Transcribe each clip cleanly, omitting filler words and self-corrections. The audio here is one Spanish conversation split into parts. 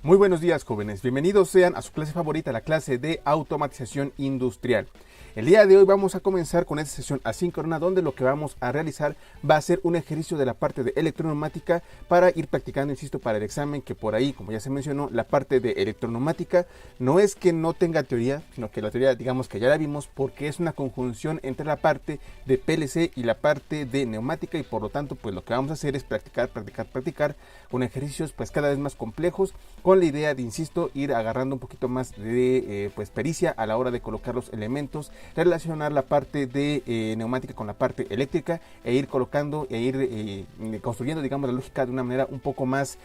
Muy buenos días, jóvenes. Bienvenidos sean a su clase favorita, la clase de automatización industrial. El día de hoy vamos a comenzar con esta sesión asíncrona donde lo que vamos a realizar va a ser un ejercicio de la parte de electroneumática para ir practicando, insisto, para el examen, que por ahí, como ya se mencionó, la parte de electroneumática no es que no tenga teoría, sino que la teoría, digamos que ya la vimos, porque es una conjunción entre la parte de PLC y la parte de neumática, y por lo tanto, pues lo que vamos a hacer es practicar con ejercicios pues cada vez más complejos, con la idea de, insisto, ir agarrando un poquito más de pericia a la hora de colocar los elementos, relacionar la parte de neumática con la parte eléctrica e ir colocando e ir construyendo, digamos, la lógica de una manera un poco más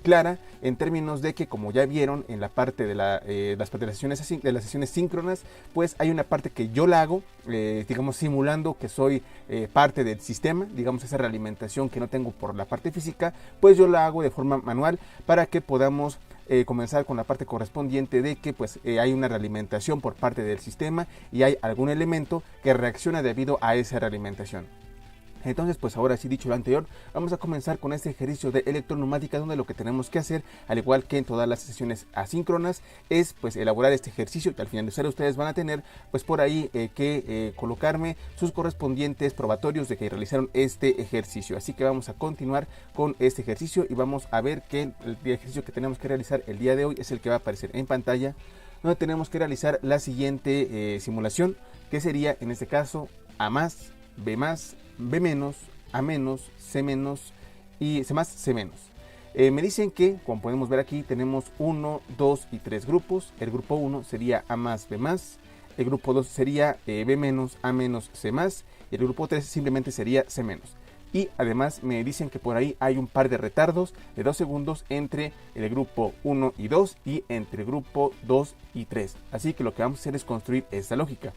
clara, en términos de que, como ya vieron en la parte de las sesiones síncronas, pues hay una parte que yo la hago, digamos, simulando que soy parte del sistema, digamos, esa realimentación que no tengo por la parte física, pues yo la hago de forma manual para que podamos comenzar con la parte correspondiente de que pues hay una realimentación por parte del sistema y hay algún elemento que reacciona debido a esa realimentación. Entonces, pues ahora sí, dicho lo anterior, vamos a comenzar con este ejercicio de electroneumática, donde lo que tenemos que hacer, al igual que en todas las sesiones asíncronas, es pues elaborar este ejercicio, que al finalizar ustedes van a tener pues por ahí que colocarme sus correspondientes probatorios de que realizaron este ejercicio. Así que vamos a continuar con este ejercicio y vamos a ver que el ejercicio que tenemos que realizar el día de hoy es el que va a aparecer en pantalla, donde tenemos que realizar la siguiente simulación, que sería en este caso A más, B más, B menos, A menos, C menos y C más, C menos. Me dicen que, como podemos ver aquí, tenemos 1, 2 y 3 grupos. El grupo 1 sería A más, B más. El grupo 2 sería B menos, A menos, C más. Y el grupo 3 simplemente sería C menos. Y además me dicen que por ahí hay un par de retardos de 2 segundos entre el grupo 1 y 2 y entre el grupo 2 y 3. Así que lo que vamos a hacer es construir esta lógica.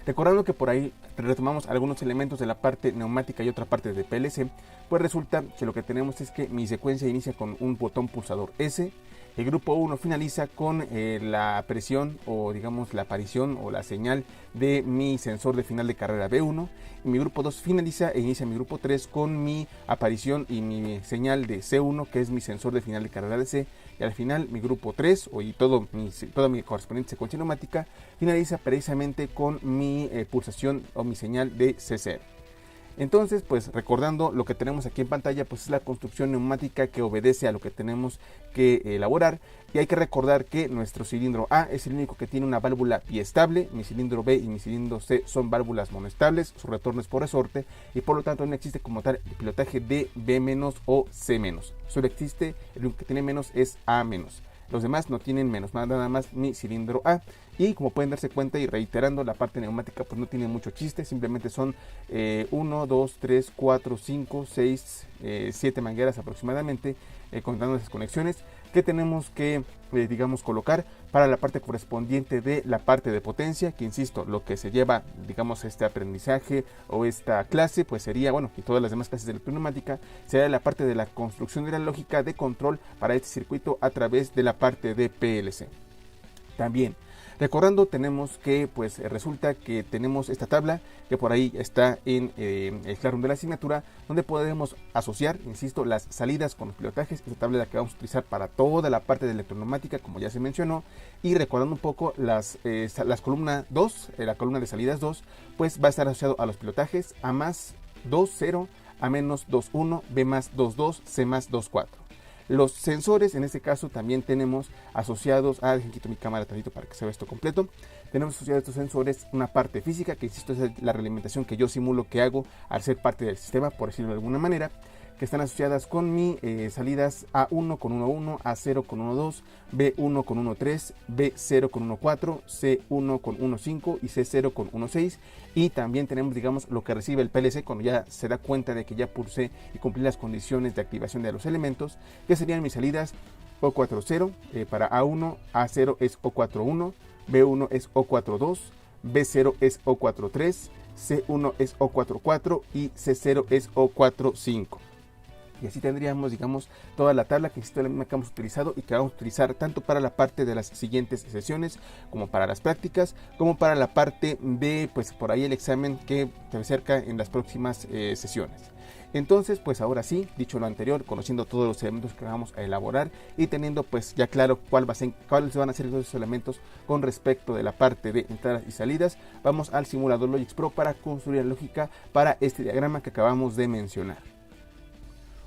Recordando que por ahí retomamos algunos elementos de la parte neumática y otra parte de PLC, pues resulta que lo que tenemos es que mi secuencia inicia con un botón pulsador S, el grupo 1 finaliza con la presión o digamos la aparición o la señal de mi sensor de final de carrera B1, y mi grupo 2 finaliza e inicia mi grupo 3 con mi aparición y mi señal de C1, que es mi sensor de final de carrera de C, y al final mi grupo 3 y toda mi correspondiente secuencia neumática finaliza precisamente con mi pulsación o mi señal de C0. Entonces, pues recordando lo que tenemos aquí en pantalla, pues es la construcción neumática que obedece a lo que tenemos que elaborar, y hay que recordar que nuestro cilindro A es el único que tiene una válvula biestable, mi cilindro B y mi cilindro C son válvulas monoestables, su retorno es por resorte y por lo tanto no existe como tal el pilotaje de B menos o C menos, solo existe, el único que tiene menos es A menos. Los demás no tienen menos, nada más mi cilindro A. Y como pueden darse cuenta y reiterando, la parte neumática pues no tiene mucho chiste, simplemente son 1, 2, 3, 4, 5, 6, 7 mangueras aproximadamente, contando esas conexiones que tenemos que, digamos, colocar para la parte correspondiente de la parte de potencia, que insisto, lo que se lleva, digamos, este aprendizaje o esta clase, pues sería, bueno, y todas las demás clases de electroneumática, sería la parte de la construcción de la lógica de control para este circuito a través de la parte de PLC. También, recordando, tenemos que, pues resulta que tenemos esta tabla que por ahí está en el Classroom de la asignatura, donde podemos asociar, insisto, las salidas con los pilotajes. Esta tabla es la que vamos a utilizar para toda la parte de electroneumática, como ya se mencionó. Y recordando un poco las columnas 2, la columna de salidas 2, pues va a estar asociado a los pilotajes A más 2, 0, A menos 2, 1, B más 2, 2, C más 2, 4. Los sensores, en este caso, también tenemos asociados, dejen quito mi cámara tantito para que se vea esto completo. Tenemos asociados a estos sensores una parte física, que insisto es la realimentación que yo simulo que hago al ser parte del sistema, por decirlo de alguna manera, que están asociadas con mi salidas A1 con 1.1, A0 con 1.2, B1 con 1.3, B0 con 1.4, C1 con 1.5 y C0 con 1.6. Y también tenemos, digamos, lo que recibe el PLC cuando ya se da cuenta de que ya pulsé y cumplí las condiciones de activación de los elementos, que serían mis salidas O40 para A1, A0 es O41, B1 es O42, B0 es O43, C1 es O44 y C0 es O45. Y así tendríamos, digamos, toda la tabla que existe, la misma que hemos utilizado y que vamos a utilizar tanto para la parte de las siguientes sesiones, como para las prácticas, como para la parte de, pues por ahí el examen que se acerca en las próximas sesiones. Entonces, pues ahora sí, dicho lo anterior, conociendo todos los elementos que vamos a elaborar y teniendo pues ya claro cuáles van a ser esos elementos con respecto de la parte de entradas y salidas, vamos al simulador Logix Pro para construir la lógica para este diagrama que acabamos de mencionar.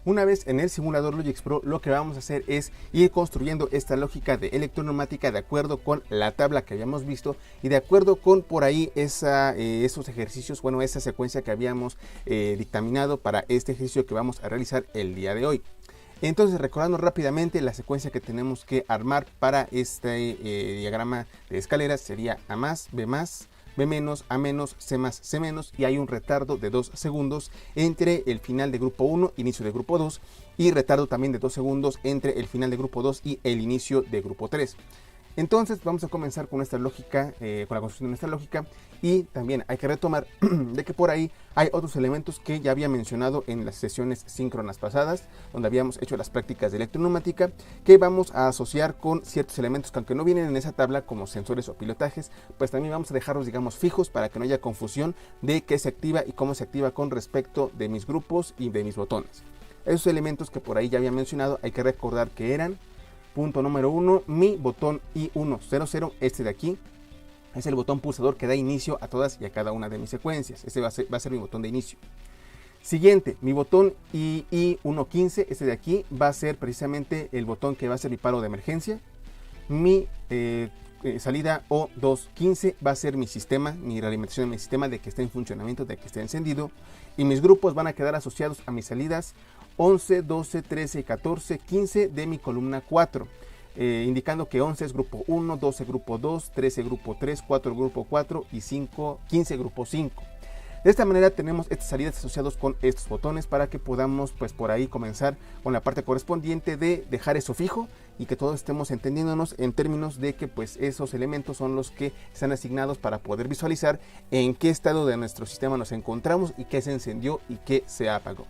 Una vez en el simulador Logix Pro, lo que vamos a hacer es ir construyendo esta lógica de electroneumática de acuerdo con la tabla que habíamos visto y de acuerdo con por ahí esos ejercicios, bueno, esa secuencia que habíamos dictaminado para este ejercicio que vamos a realizar el día de hoy. Entonces, recordando rápidamente la secuencia que tenemos que armar para este diagrama de escaleras sería A más, B más, B menos, A menos, C más, C menos, y hay un retardo de 2 segundos entre el final de grupo 1, inicio de grupo 2, y retardo también de 2 segundos entre el final de grupo 2 y el inicio de grupo 3. Entonces vamos a comenzar con nuestra lógica, con la construcción de nuestra lógica, y también hay que retomar de que por ahí hay otros elementos que ya había mencionado en las sesiones síncronas pasadas, donde habíamos hecho las prácticas de electroneumática, que vamos a asociar con ciertos elementos que aunque no vienen en esa tabla como sensores o pilotajes, pues también vamos a dejarlos, digamos, fijos para que no haya confusión de qué se activa y cómo se activa con respecto de mis grupos y de mis botones. Esos elementos que por ahí ya había mencionado, hay que recordar que eran: punto número 1, mi botón I100, este de aquí, es el botón pulsador que da inicio a todas y a cada una de mis secuencias. Este va a ser mi botón de inicio. Siguiente, mi botón I115, este de aquí, va a ser precisamente el botón que va a ser mi paro de emergencia. Mi salida O215 va a ser mi sistema, mi realimentación de mi sistema, de que esté en funcionamiento, de que esté encendido. Y mis grupos van a quedar asociados a mis salidas 11, 12, 13, 14, 15 de mi columna 4. Indicando que 11 es grupo 1, 12 grupo 2, 13 grupo 3, 4 grupo 4 y 15 grupo 5. De esta manera tenemos estas salidas asociadas con estos botones para que podamos pues por ahí comenzar con la parte correspondiente de dejar eso fijo y que todos estemos entendiéndonos en términos de que pues esos elementos son los que están asignados para poder visualizar en qué estado de nuestro sistema nos encontramos y qué se encendió y qué se apagó.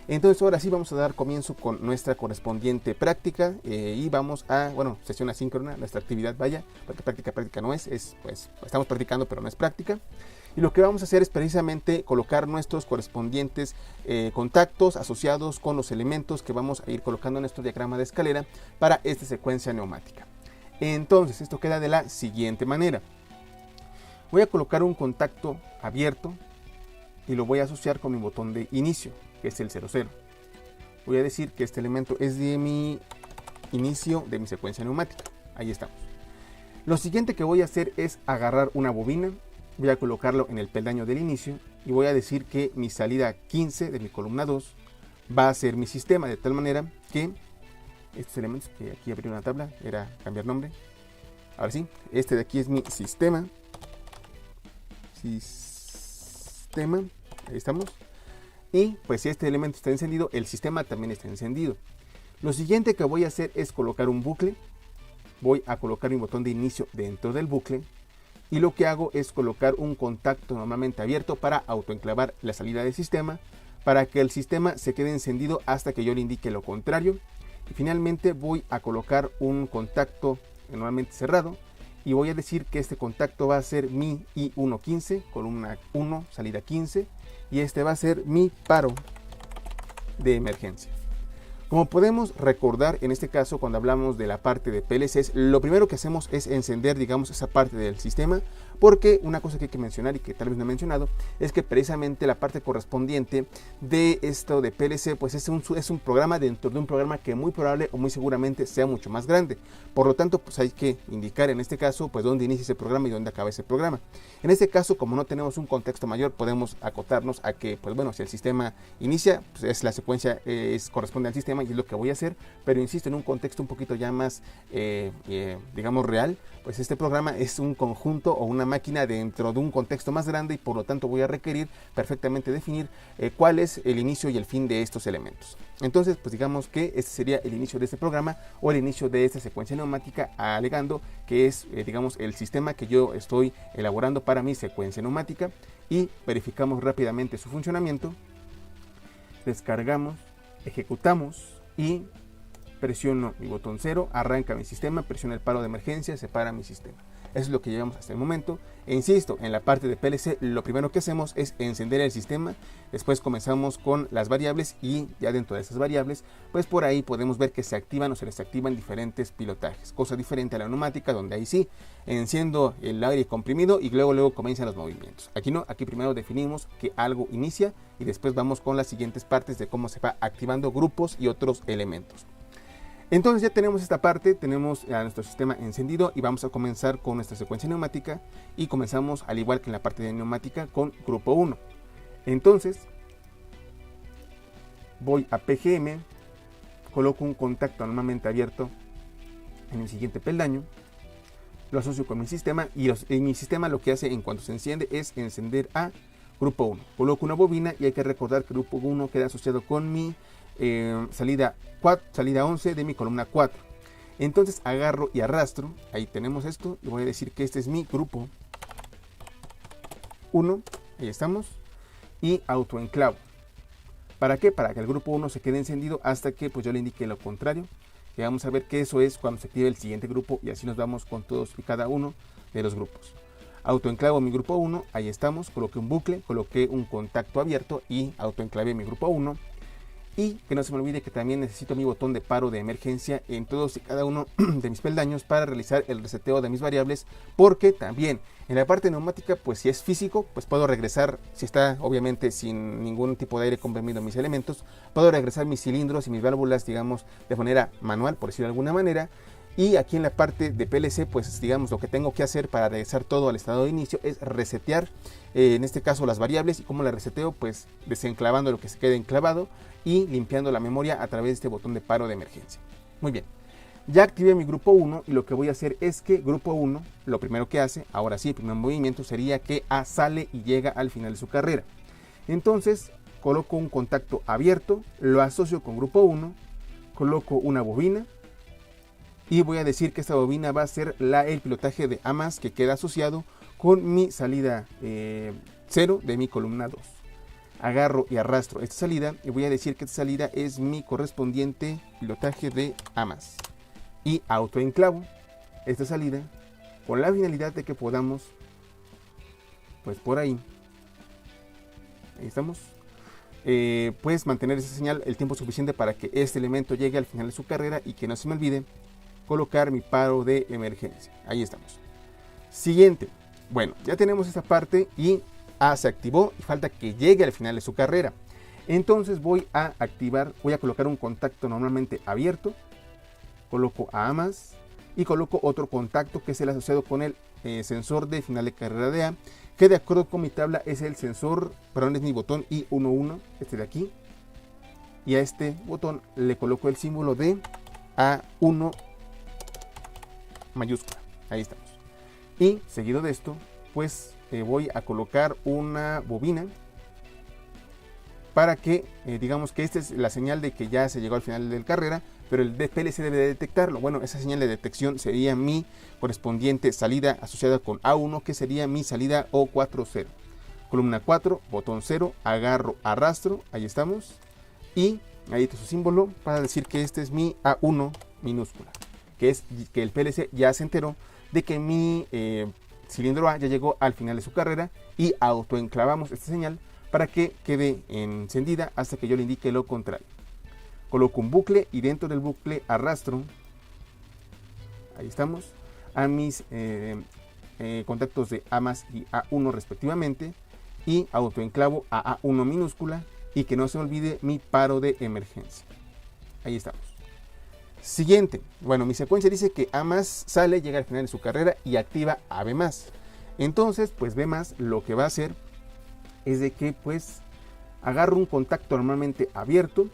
Entonces ahora sí vamos a dar comienzo con nuestra correspondiente práctica y vamos a, bueno, sesión asíncrona, nuestra actividad, vaya, porque práctica no es pues estamos practicando pero no es práctica. Y lo que vamos a hacer es precisamente colocar nuestros correspondientes contactos asociados con los elementos que vamos a ir colocando en nuestro diagrama de escalera para esta secuencia neumática. Entonces esto queda de la siguiente manera. Voy a colocar un contacto abierto y lo voy a asociar con mi botón de inicio, que es el 00. Voy a decir que este elemento es de mi inicio de mi secuencia neumática. Ahí estamos. Lo siguiente que voy a hacer es agarrar una bobina, voy a colocarlo en el peldaño del inicio y voy a decir que mi salida 15 de mi columna 2 va a ser mi sistema, de tal manera que estos elementos, que aquí abrí una tabla, era cambiar nombre. Ahora sí, este de aquí es mi sistema. Ahí estamos. Y pues si este elemento está encendido, el sistema también está encendido. Lo siguiente que voy a hacer es colocar un bucle. Voy a colocar mi botón de inicio dentro del bucle. Y lo que hago es colocar un contacto normalmente abierto para autoenclavar la salida del sistema, para que el sistema se quede encendido hasta que yo le indique lo contrario. Y finalmente voy a colocar un contacto normalmente cerrado. Y voy a decir que este contacto va a ser mi I115, columna 1, salida 15. Y este va a ser mi paro de emergencia. Como podemos recordar, en este caso, cuando hablamos de la parte de PLCs, lo primero que hacemos es encender, digamos, esa parte del sistema, porque una cosa que hay que mencionar y que tal vez no he mencionado, es que precisamente la parte correspondiente de esto de PLC, pues es un programa dentro de un programa que muy probable o muy seguramente sea mucho más grande. Por lo tanto, pues hay que indicar en este caso, pues dónde inicia ese programa y dónde acaba ese programa. En este caso, como no tenemos un contexto mayor, podemos acotarnos a que, pues bueno, si el sistema inicia, pues es la secuencia, corresponde al sistema y es lo que voy a hacer, pero insisto, en un contexto un poquito ya más, digamos, real, pues este programa es un conjunto o una máquina dentro de un contexto más grande y por lo tanto voy a requerir perfectamente definir cuál es el inicio y el fin de estos elementos. Entonces, pues digamos que este sería el inicio de este programa o el inicio de esta secuencia neumática, alegando que es, digamos, el sistema que yo estoy elaborando para mi secuencia neumática, y verificamos rápidamente su funcionamiento, descargamos, ejecutamos y presiono mi botón 0, arranca mi sistema, presiono el paro de emergencia, se para mi sistema. Eso es lo que llevamos hasta el momento. E insisto, en la parte de PLC lo primero que hacemos es encender el sistema, después comenzamos con las variables y ya dentro de esas variables, pues por ahí podemos ver que se activan o se desactivan diferentes pilotajes, cosa diferente a la neumática donde ahí sí, enciendo el aire comprimido y luego comienzan los movimientos. Aquí no, aquí primero definimos que algo inicia y después vamos con las siguientes partes de cómo se va activando grupos y otros elementos. Entonces ya tenemos esta parte, tenemos a nuestro sistema encendido y vamos a comenzar con nuestra secuencia neumática y comenzamos al igual que en la parte de neumática con grupo 1. Entonces voy a PGM, coloco un contacto normalmente abierto en el siguiente peldaño, lo asocio con mi sistema y en mi sistema lo que hace en cuanto se enciende es encender a grupo 1. Coloco una bobina y hay que recordar que grupo 1 queda asociado con mi salida 11 de mi columna 4. Entonces agarro y arrastro, ahí tenemos esto, y voy a decir que este es mi grupo 1, ahí estamos, y autoenclavo. ¿Para qué? Para que el grupo 1 se quede encendido hasta que pues yo le indique lo contrario, y vamos a ver que eso es cuando se active el siguiente grupo y así nos vamos con todos y cada uno de los grupos. Autoenclavo mi grupo 1, ahí estamos, coloqué un bucle, coloqué un contacto abierto y autoenclavé mi grupo 1. Y que no se me olvide que también necesito mi botón de paro de emergencia en todos y cada uno de mis peldaños para realizar el reseteo de mis variables, porque también en la parte neumática, pues si es físico, pues puedo regresar, si está obviamente sin ningún tipo de aire comprimido en mis elementos, puedo regresar mis cilindros y mis válvulas, digamos, de manera manual, por decirlo de alguna manera. Y aquí en la parte de PLC, pues digamos lo que tengo que hacer para regresar todo al estado de inicio es resetear, en este caso las variables. Y como la reseteo, pues desenclavando lo que se quede enclavado y limpiando la memoria a través de este botón de paro de emergencia. Muy bien, ya activé mi grupo 1 y lo que voy a hacer es que grupo 1, lo primero que hace, ahora sí, el primer movimiento sería que A sale y llega al final de su carrera. Entonces coloco un contacto abierto, lo asocio con grupo 1, coloco una bobina, y voy a decir que esta bobina va a ser el pilotaje de A+, que queda asociado con mi salida 0 de mi columna 2. Agarro y arrastro esta salida y voy a decir que esta salida es mi correspondiente pilotaje de A+. Y autoenclavo esta salida con la finalidad de que podamos, pues por ahí estamos, pues mantener esa señal el tiempo suficiente para que este elemento llegue al final de su carrera y que no se me olvide colocar mi paro de emergencia. Ahí estamos. Siguiente. Bueno, ya tenemos esta parte y A se activó y falta que llegue al final de su carrera. Entonces voy a colocar un contacto normalmente abierto, coloco a A+, y coloco otro contacto que es el asociado con el sensor de final de carrera de A, que de acuerdo con mi tabla es el sensor, perdón, es mi botón I11, este de aquí, y a este botón le coloco el símbolo de A1 mayúscula. Ahí estamos. Y seguido de esto, pues voy a colocar una bobina para que digamos que esta es la señal de que ya se llegó al final de la carrera, pero el PLC debe de detectarlo. Bueno, esa señal de detección sería mi correspondiente salida asociada con A1, que sería mi salida O40. Columna 4, botón 0, agarro, arrastro, ahí estamos, y ahí está su símbolo para decir que este es mi A1 minúscula, que es que el PLC ya se enteró de que mi cilindro A ya llegó al final de su carrera y autoenclavamos esta señal para que quede encendida hasta que yo le indique lo contrario. Coloco un bucle y dentro del bucle arrastro, ahí estamos, a mis contactos de A+ y A1 respectivamente y autoenclavo a A1 minúscula y que no se olvide mi paro de emergencia. Ahí estamos. Siguiente, bueno, mi secuencia dice que A+ sale, llega al final de su carrera y activa a B+. Entonces, pues B+ lo que va a hacer es de que pues agarro un contacto normalmente abierto,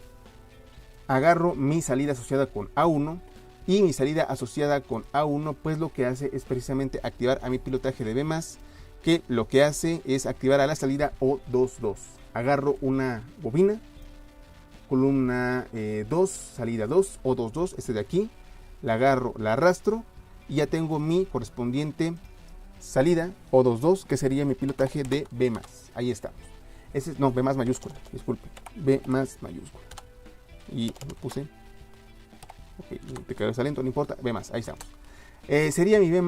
agarro mi salida asociada con A1 y mi salida asociada con A1 pues lo que hace es precisamente activar a mi pilotaje de B+, que lo que hace es activar a la salida O22. Agarro una bobina, columna 2, salida 2, O22, este de aquí, la agarro, la arrastro y ya tengo mi correspondiente salida O22, que sería mi pilotaje de B+. Ahí estamos. Ese, no, B+ mayúscula, disculpe, B+ mayúscula. Y lo puse Okay, te quedó lento, no importa, B+, ahí estamos. Sería mi B+,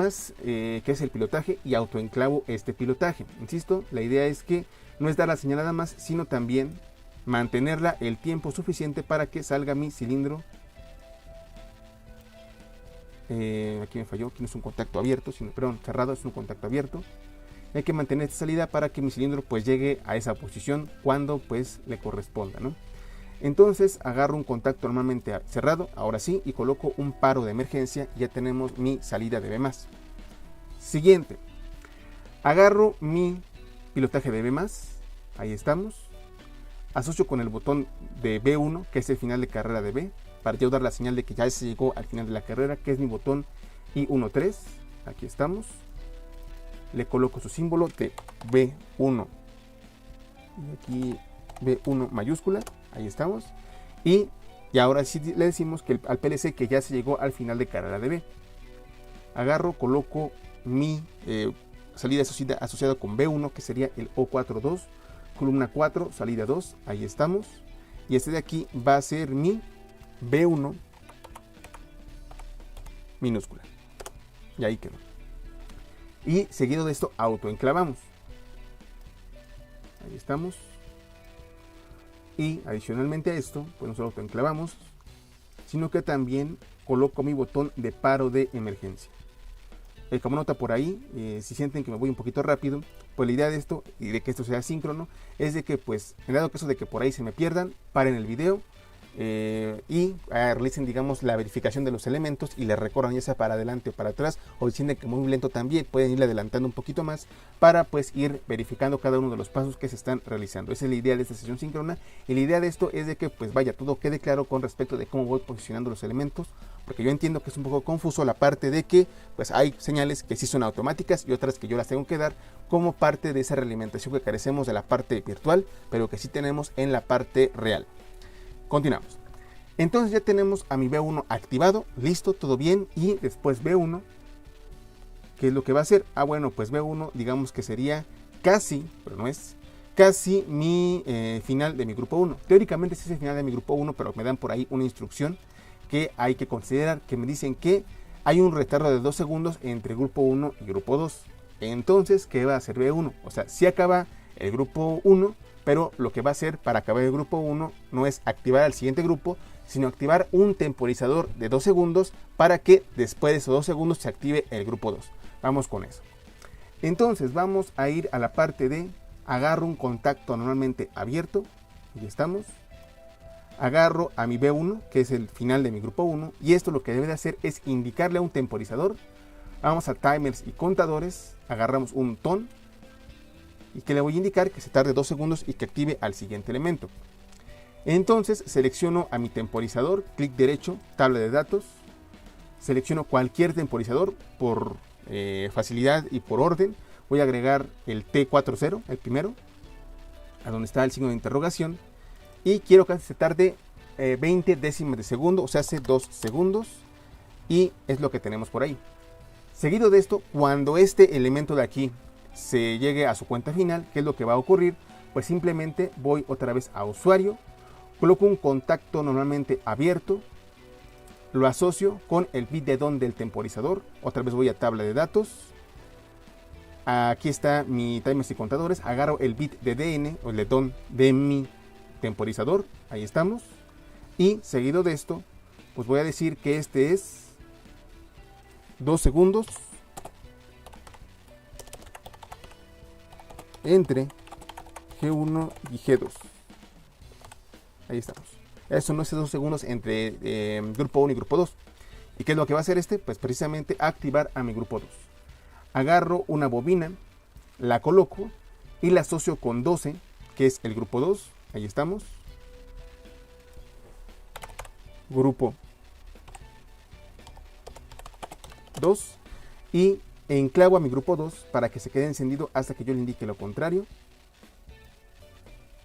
que es el pilotaje, y autoenclavo este pilotaje. Insisto, la idea es que no es dar la señal nada más, sino también mantenerla el tiempo suficiente para que salga mi cilindro. Aquí me falló, aquí no es un contacto abierto, sino, perdón, cerrado, es un contacto abierto. Hay que mantener esta salida para que mi cilindro pues llegue a esa posición cuando pues le corresponda, ¿no? Entonces agarro un contacto normalmente cerrado, ahora sí, y coloco un paro de emergencia, y ya tenemos mi salida de B+. Siguiente, agarro mi pilotaje de B+, ahí estamos, asocio con el botón de B1, que es el final de carrera de B, para yo dar la señal de que ya se llegó al final de la carrera, que es mi botón I13, aquí estamos, le coloco su símbolo de B1, y aquí B1 mayúscula, ahí estamos, y ahora sí le decimos que al PLC que ya se llegó al final de carrera de B. Agarro, coloco mi salida asociada con B1, que sería el O42, columna 4, salida 2, ahí estamos, y este de aquí va a ser mi B1 minúscula, y ahí quedó. Y seguido de esto autoenclavamos, ahí estamos, y adicionalmente a esto pues no solo autoenclavamos, sino que también coloco mi botón de paro de emergencia. Como nota por ahí, si sienten que me voy un poquito rápido, pues la idea de esto y de que esto sea síncrono es de que pues en dado caso de que por ahí se me pierdan, paren el video y realicen, digamos, la verificación de los elementos y le recorran ya sea para adelante o para atrás, o si sienten que muy lento también pueden irle adelantando un poquito más para pues ir verificando cada uno de los pasos que se están realizando. Esa es la idea de esta sesión síncrona, y la idea de esto es de que pues vaya, todo quede claro con respecto de cómo voy posicionando los elementos, porque yo entiendo que es un poco confuso la parte de que pues hay señales que sí son automáticas y otras que yo las tengo que dar como parte de esa realimentación que carecemos de la parte virtual, pero que sí tenemos en la parte real. Continuamos. Entonces ya tenemos a mi B1 activado, listo, todo bien, y después B1, ¿qué es lo que va a hacer? Bueno, pues B1 digamos que sería casi, pero no es, casi mi final de mi grupo 1. Teóricamente sí es el final de mi grupo 1, pero me dan por ahí una instrucción que hay que considerar, que me dicen que hay un retardo de 2 segundos entre grupo 1 y grupo 2. Entonces, ¿qué va a hacer B1? O sea, sí acaba el grupo 1, pero lo que va a hacer para acabar el grupo 1 no es activar al siguiente grupo, sino activar un temporizador de 2 segundos para que después de esos 2 segundos se active el grupo 2. Vamos con eso. Entonces vamos a ir a la parte de agarro un contacto normalmente abierto, y estamos. Agarro a mi B1, que es el final de mi grupo 1, y esto lo que debe de hacer es indicarle a un temporizador. Vamos a timers y contadores, agarramos un ton, y que le voy a indicar que se tarde 2 segundos y que active al siguiente elemento. Entonces selecciono a mi temporizador, clic derecho, tabla de datos, selecciono cualquier temporizador por facilidad y por orden. Voy a agregar el T40, el primero, a donde está el signo de interrogación, y quiero que se tarde 20 décimas de segundo, o sea, hace 2 segundos, y es lo que tenemos por ahí. Seguido de esto, cuando este elemento de aquí se llegue a su cuenta final, ¿qué es lo que va a ocurrir? Pues simplemente voy otra vez a usuario, coloco un contacto normalmente abierto, lo asocio con el bit de DON del temporizador, otra vez voy a tabla de datos, aquí está mi timers y contadores, agarro el bit de DN o el de DON de mi temporizador, ahí estamos, y seguido de esto, pues voy a decir que este es 2 segundos entre G1 y G2. Ahí estamos. Eso no es 2 segundos entre grupo 1 y grupo 2. ¿Y qué es lo que va a hacer este? Pues precisamente activar a mi grupo 2. Agarro una bobina, la coloco y la asocio con 12, que es el grupo 2. Ahí estamos. Grupo 2. Y enclavo a mi grupo 2 para que se quede encendido hasta que yo le indique lo contrario.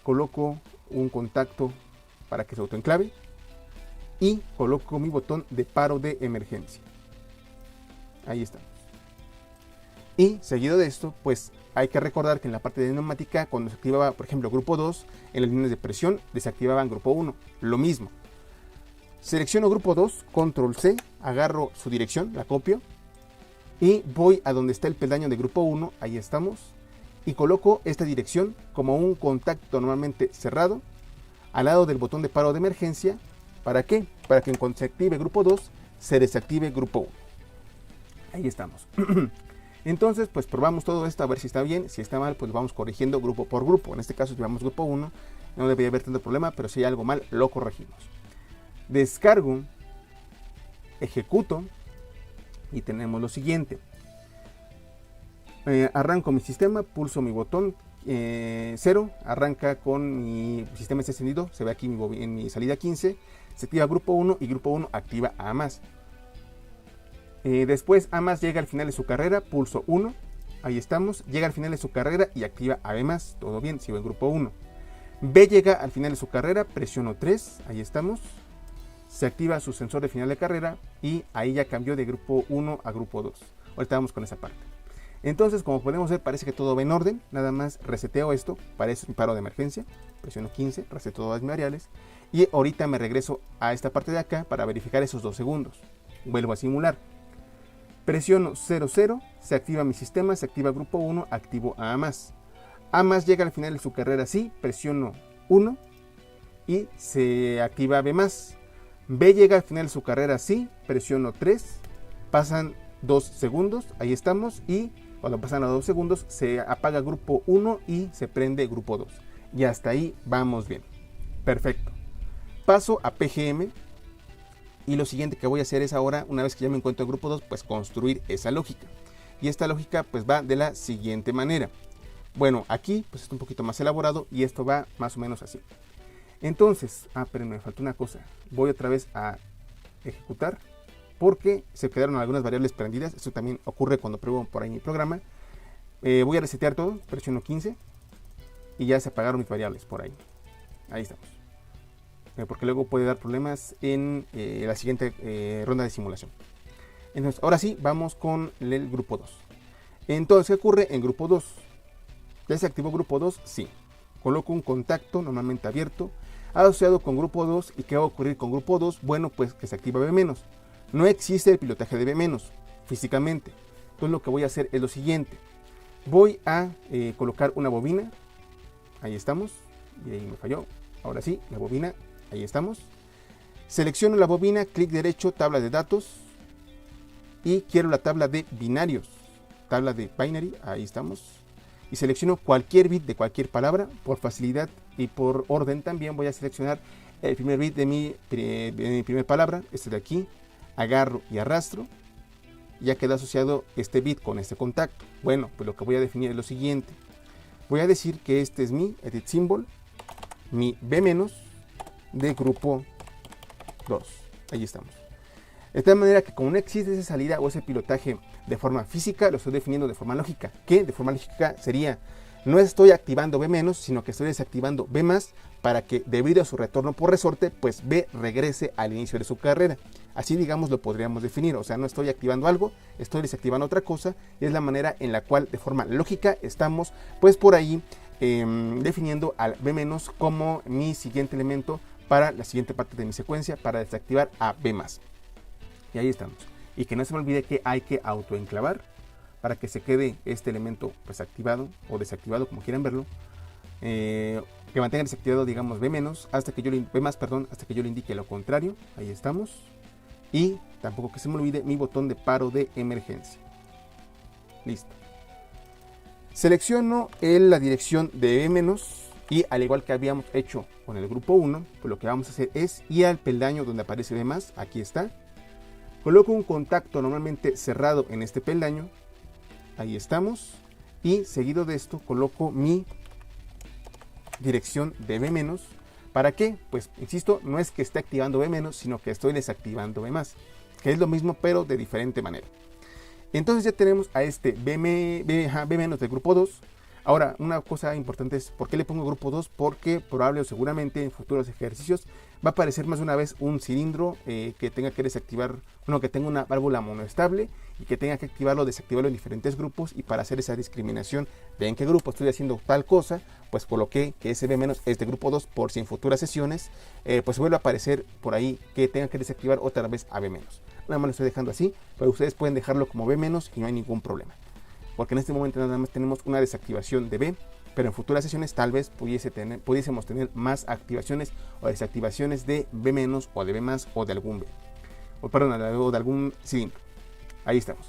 Coloco un contacto para que se autoenclave y coloco mi botón de paro de emergencia. Ahí está. Y seguido de esto, pues hay que recordar que en la parte de neumática, cuando se activaba, por ejemplo, grupo 2, en las líneas de presión desactivaban grupo 1. Lo mismo. Selecciono grupo 2, control C, agarro su dirección, la copio y voy a donde está el peldaño de grupo 1, ahí estamos, y coloco esta dirección como un contacto normalmente cerrado al lado del botón de paro de emergencia. ¿Para qué? Para que cuando se active grupo 2 se desactive grupo 1. Ahí estamos. Entonces pues probamos todo esto a ver si está bien. Si está mal pues vamos corrigiendo grupo por grupo. En este caso llevamos grupo 1, no debería haber tanto problema, pero si hay algo mal lo corregimos. Descargo, ejecuto y tenemos lo siguiente. Arranco mi sistema, pulso mi botón 0, arranca con mi sistema encendido, se ve aquí en mi salida 15, se activa grupo 1 y grupo 1 activa A+. Después A+ llega al final de su carrera, pulso 1, ahí estamos, llega al final de su carrera y activa AB+, todo bien, sigo en grupo 1. B llega al final de su carrera, presiono 3, ahí estamos, se activa su sensor de final de carrera y ahí ya cambió de grupo 1 a grupo 2. Ahorita vamos con esa parte. Entonces, como podemos ver, parece que todo va en orden. Nada más reseteo esto, para eso es mi paro de emergencia. Presiono 15, reseteo todas mis variables. Y ahorita me regreso a esta parte de acá para verificar esos 2 segundos. Vuelvo a simular. Presiono 00, se activa mi sistema, se activa grupo 1, activo A+. A+ llega al final de su carrera, sí, presiono 1 y se activa B+. B llega al final de su carrera, sí, presiono 3, pasan 2 segundos, ahí estamos, y cuando pasan los 2 segundos se apaga grupo 1 y se prende grupo 2. Y hasta ahí vamos bien. Perfecto. Paso a PGM y lo siguiente que voy a hacer es ahora, una vez que ya me encuentro en grupo 2, pues construir esa lógica. Y esta lógica pues va de la siguiente manera. Bueno, aquí pues está un poquito más elaborado y esto va más o menos así. Entonces, pero me falta una cosa. Voy otra vez a ejecutar porque se quedaron algunas variables prendidas. Esto también ocurre cuando pruebo por ahí mi programa. Voy a resetear todo, presiono 15 y ya se apagaron mis variables por ahí. Ahí estamos. Porque luego puede dar problemas en la siguiente ronda de simulación. Entonces, ahora sí, vamos con el grupo 2. Entonces, ¿qué ocurre en grupo 2? ¿Ya se activó grupo 2? Sí. Coloco un contacto normalmente abierto asociado con grupo 2. ¿Y qué va a ocurrir con grupo 2? Bueno, pues que se activa B-. No existe el pilotaje de B- físicamente. Entonces lo que voy a hacer es lo siguiente. Voy a colocar una bobina. Ahí estamos. Y ahí me falló. Ahora sí, la bobina. Ahí estamos. Selecciono la bobina, clic derecho, tabla de datos. Y quiero la tabla de binarios. Tabla de binary. Ahí estamos. Y selecciono cualquier bit de cualquier palabra. Por facilidad y por orden también voy a seleccionar el primer bit de mi primera palabra. Este de aquí. Agarro y arrastro. Ya queda asociado este bit con este contacto. Bueno, pues lo que voy a definir es lo siguiente. Voy a decir que este es mi edit symbol, mi B- de grupo 2. Ahí estamos. De tal manera que como no existe esa salida o ese pilotaje de forma física, lo estoy definiendo de forma lógica. ¿Qué? De forma lógica sería, no estoy activando B-, sino que estoy desactivando B+, para que debido a su retorno por resorte, pues B regrese al inicio de su carrera. Así, digamos, lo podríamos definir. O sea, no estoy activando algo, estoy desactivando otra cosa, y es la manera en la cual de forma lógica estamos pues por ahí definiendo al B- como mi siguiente elemento para la siguiente parte de mi secuencia, para desactivar a B+. Y ahí estamos. Y que no se me olvide que hay que autoenclavar para que se quede este elemento pues activado o desactivado, como quieran verlo. Que mantenga desactivado, digamos, B- hasta que yo le, B+, perdón, hasta que yo le indique lo contrario. Ahí estamos. Y tampoco que se me olvide mi botón de paro de emergencia. Listo. Selecciono la dirección de B- y al igual que habíamos hecho con el grupo 1, pues lo que vamos a hacer es ir al peldaño donde aparece B+, aquí está. Coloco un contacto normalmente cerrado en este peldaño. Ahí estamos. Y seguido de esto coloco mi dirección de B-. ¿Para qué? Pues insisto, no es que esté activando B-, sino que estoy desactivando B+, que es lo mismo pero de diferente manera. Entonces ya tenemos a este B- del grupo 2. Ahora, una cosa importante es, ¿por qué le pongo grupo 2? Porque probable o seguramente en futuros ejercicios va a aparecer más de una vez un cilindro que tenga que desactivar, que tenga una válvula monoestable y que tenga que activarlo o desactivarlo en diferentes grupos. Y para hacer esa discriminación de en qué grupo estoy haciendo tal cosa, pues coloqué que ese B- es de grupo 2 por si en futuras sesiones pues vuelve a aparecer por ahí que tenga que desactivar otra vez a B-. Nada más lo estoy dejando así, pero ustedes pueden dejarlo como B- y no hay ningún problema. Porque en este momento nada más tenemos una desactivación de B, pero en futuras sesiones tal vez pudiésemos tener más activaciones o desactivaciones de B- o de B+, o de algún B. O de algún cilindro. Ahí estamos.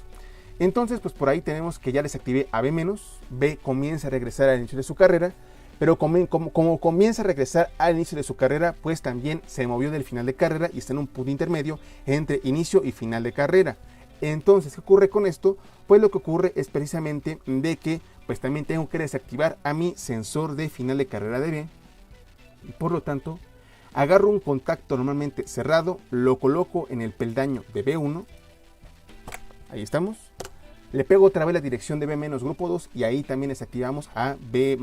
Entonces, pues por ahí tenemos que ya desactivé a B-, B comienza a regresar al inicio de su carrera, pero como comienza a regresar al inicio de su carrera, pues también se movió del final de carrera y está en un punto intermedio entre inicio y final de carrera. Entonces, ¿qué ocurre con esto? Pues lo que ocurre es precisamente de que pues también tengo que desactivar a mi sensor de final de carrera de B. Y por lo tanto, agarro un contacto normalmente cerrado, lo coloco en el peldaño de B1. Ahí estamos. Le pego otra vez la dirección de B- grupo 2 y ahí también desactivamos a B+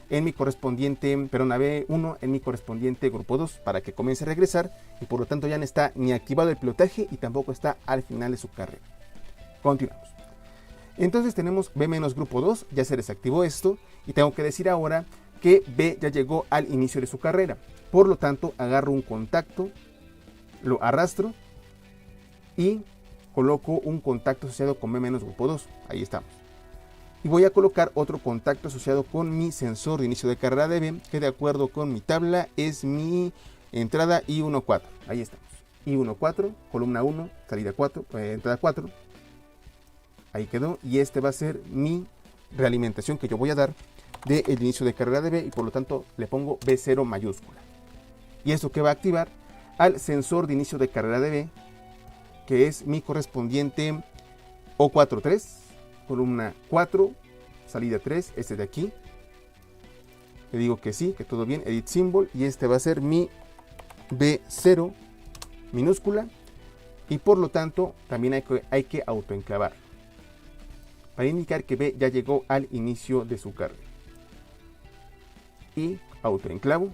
en mi correspondiente, a B1 en mi correspondiente grupo 2 para que comience a regresar y por lo tanto ya no está ni activado el pilotaje y tampoco está al final de su carrera. Continuamos. Entonces tenemos B- grupo 2, ya se desactivó esto y tengo que decir ahora que B ya llegó al inicio de su carrera. Por lo tanto, agarro un contacto, lo arrastro y coloco un contacto asociado con B- grupo 2. Ahí estamos. Y voy a colocar otro contacto asociado con mi sensor de inicio de carrera de B, que de acuerdo con mi tabla es mi entrada I14. Ahí estamos. I14, columna 1, salida 4, entrada 4. Ahí quedó. Y este va a ser mi realimentación que yo voy a dar del inicio de carrera de B y por lo tanto le pongo B0 mayúscula. Y esto que va a activar al sensor de inicio de carrera de B, que es mi correspondiente O43, columna 4, salida 3, este de aquí. Le digo que sí, que todo bien, edit symbol, y este va a ser mi B0 minúscula, y por lo tanto también hay que autoenclavar para indicar que B ya llegó al inicio de su carga. Y autoenclavo,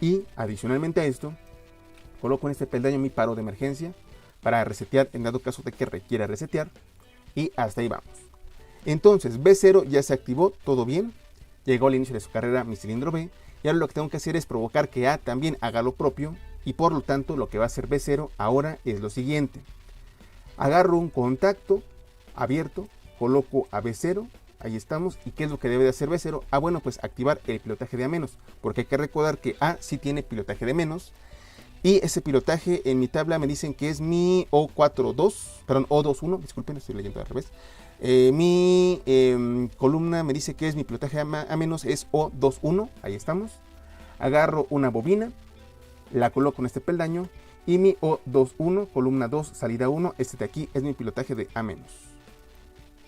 y adicionalmente a esto coloco en este peldaño mi paro de emergencia para resetear en dado caso de que requiera resetear. Y hasta ahí vamos. Entonces B0 ya se activó, todo bien. Llegó al inicio de su carrera mi cilindro B. Y ahora lo que tengo que hacer es provocar que A también haga lo propio. Y por lo tanto lo que va a hacer B0 ahora es lo siguiente. Agarro un contacto abierto, coloco a B0. Ahí estamos. ¿Y qué es lo que debe de hacer B0? Bueno, pues activar el pilotaje de A-. Porque hay que recordar que A sí tiene pilotaje de menos. Y ese pilotaje en mi tabla me dicen que es mi O21, disculpen, estoy leyendo al revés. Mi columna me dice que es mi pilotaje A- es O21, ahí estamos. Agarro una bobina, la coloco en este peldaño y mi O21, columna 2, salida 1, este de aquí es mi pilotaje de A-.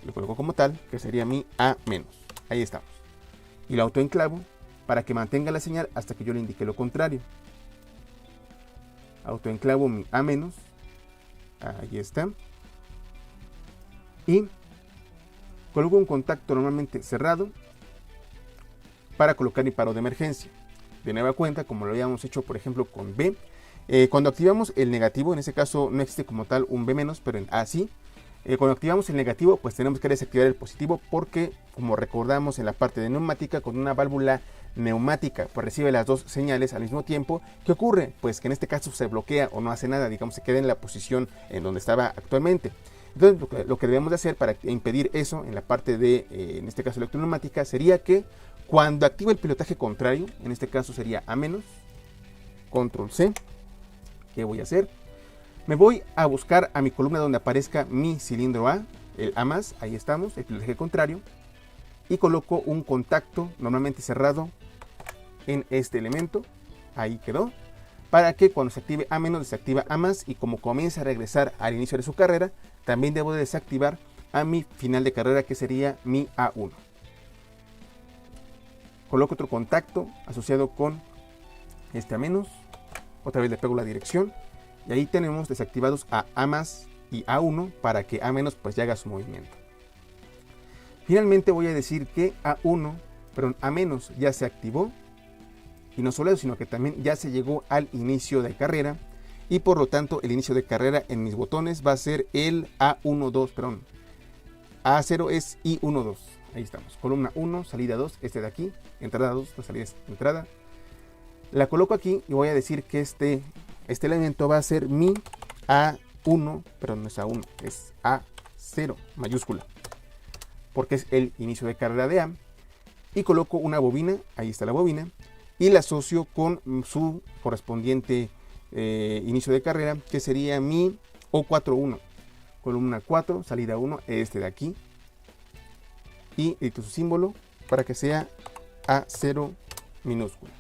Lo coloco como tal, que sería mi A-. Ahí estamos. Y lo autoenclavo para que mantenga la señal hasta que yo le indique lo contrario. Autoenclavo mi A-, ahí está, y coloco un contacto normalmente cerrado para colocar mi paro de emergencia. De nueva cuenta, como lo habíamos hecho por ejemplo con B, cuando activamos el negativo, en ese caso no existe como tal un B-, pero en A sí. Cuando activamos el negativo, pues tenemos que desactivar el positivo porque, como recordamos en la parte de neumática, con una válvula neumática pues recibe las dos señales al mismo tiempo. ¿Qué ocurre? Pues que en este caso se bloquea o no hace nada, digamos, se queda en la posición en donde estaba actualmente. Entonces lo que debemos de hacer para impedir eso en la parte de, en este caso electroneumática, sería que cuando active el pilotaje contrario, en este caso sería A-, control C, ¿qué voy a hacer? Me voy a buscar a mi columna donde aparezca mi cilindro A, el A+, ahí estamos, el pilotaje contrario, y coloco un contacto normalmente cerrado en este elemento, ahí quedó, para que cuando se active A-, desactiva A+, y como comienza a regresar al inicio de su carrera, también debo de desactivar a mi final de carrera, que sería mi A1. Coloco otro contacto asociado con este A-, otra vez le pego la dirección, y ahí tenemos desactivados a A+ y A1 para que A- pues ya haga su movimiento. Finalmente voy a decir que A1, perdón, A- ya se activó Y no solo eso, sino que también ya se llegó al inicio de carrera. Y por lo tanto el inicio de carrera en mis botones va a ser el A12, perdón. A0 es I12. Ahí estamos. Columna 1, salida 2, este de aquí. Entrada 2, la salida es entrada. La coloco aquí y voy a decir que este elemento va a ser mi A1, pero no es A1, es A0 mayúscula. Porque es el inicio de carrera de A. Y coloco una bobina, ahí está la bobina. Y la asocio con su correspondiente inicio de carrera, que sería mi O41. Columna 4, salida 1, este de aquí. Y edito su símbolo para que sea A0 minúscula.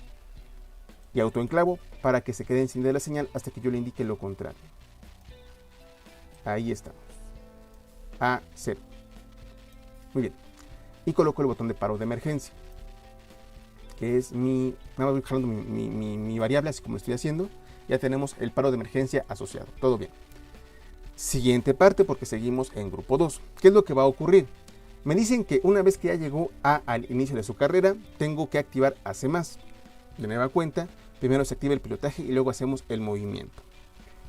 Y autoenclavo para que se quede encendida la señal hasta que yo le indique lo contrario. Ahí estamos. A0. Muy bien. Y coloco el botón de paro de emergencia, que es mi... Nada más voy jalando mi variable, así como estoy haciendo. Ya tenemos el paro de emergencia asociado. Todo bien. Siguiente parte, porque seguimos en grupo 2. ¿Qué es lo que va a ocurrir? Me dicen que una vez que ya llegó al inicio de su carrera, tengo que activar AC+. De nueva cuenta, primero se activa el pilotaje y luego hacemos el movimiento.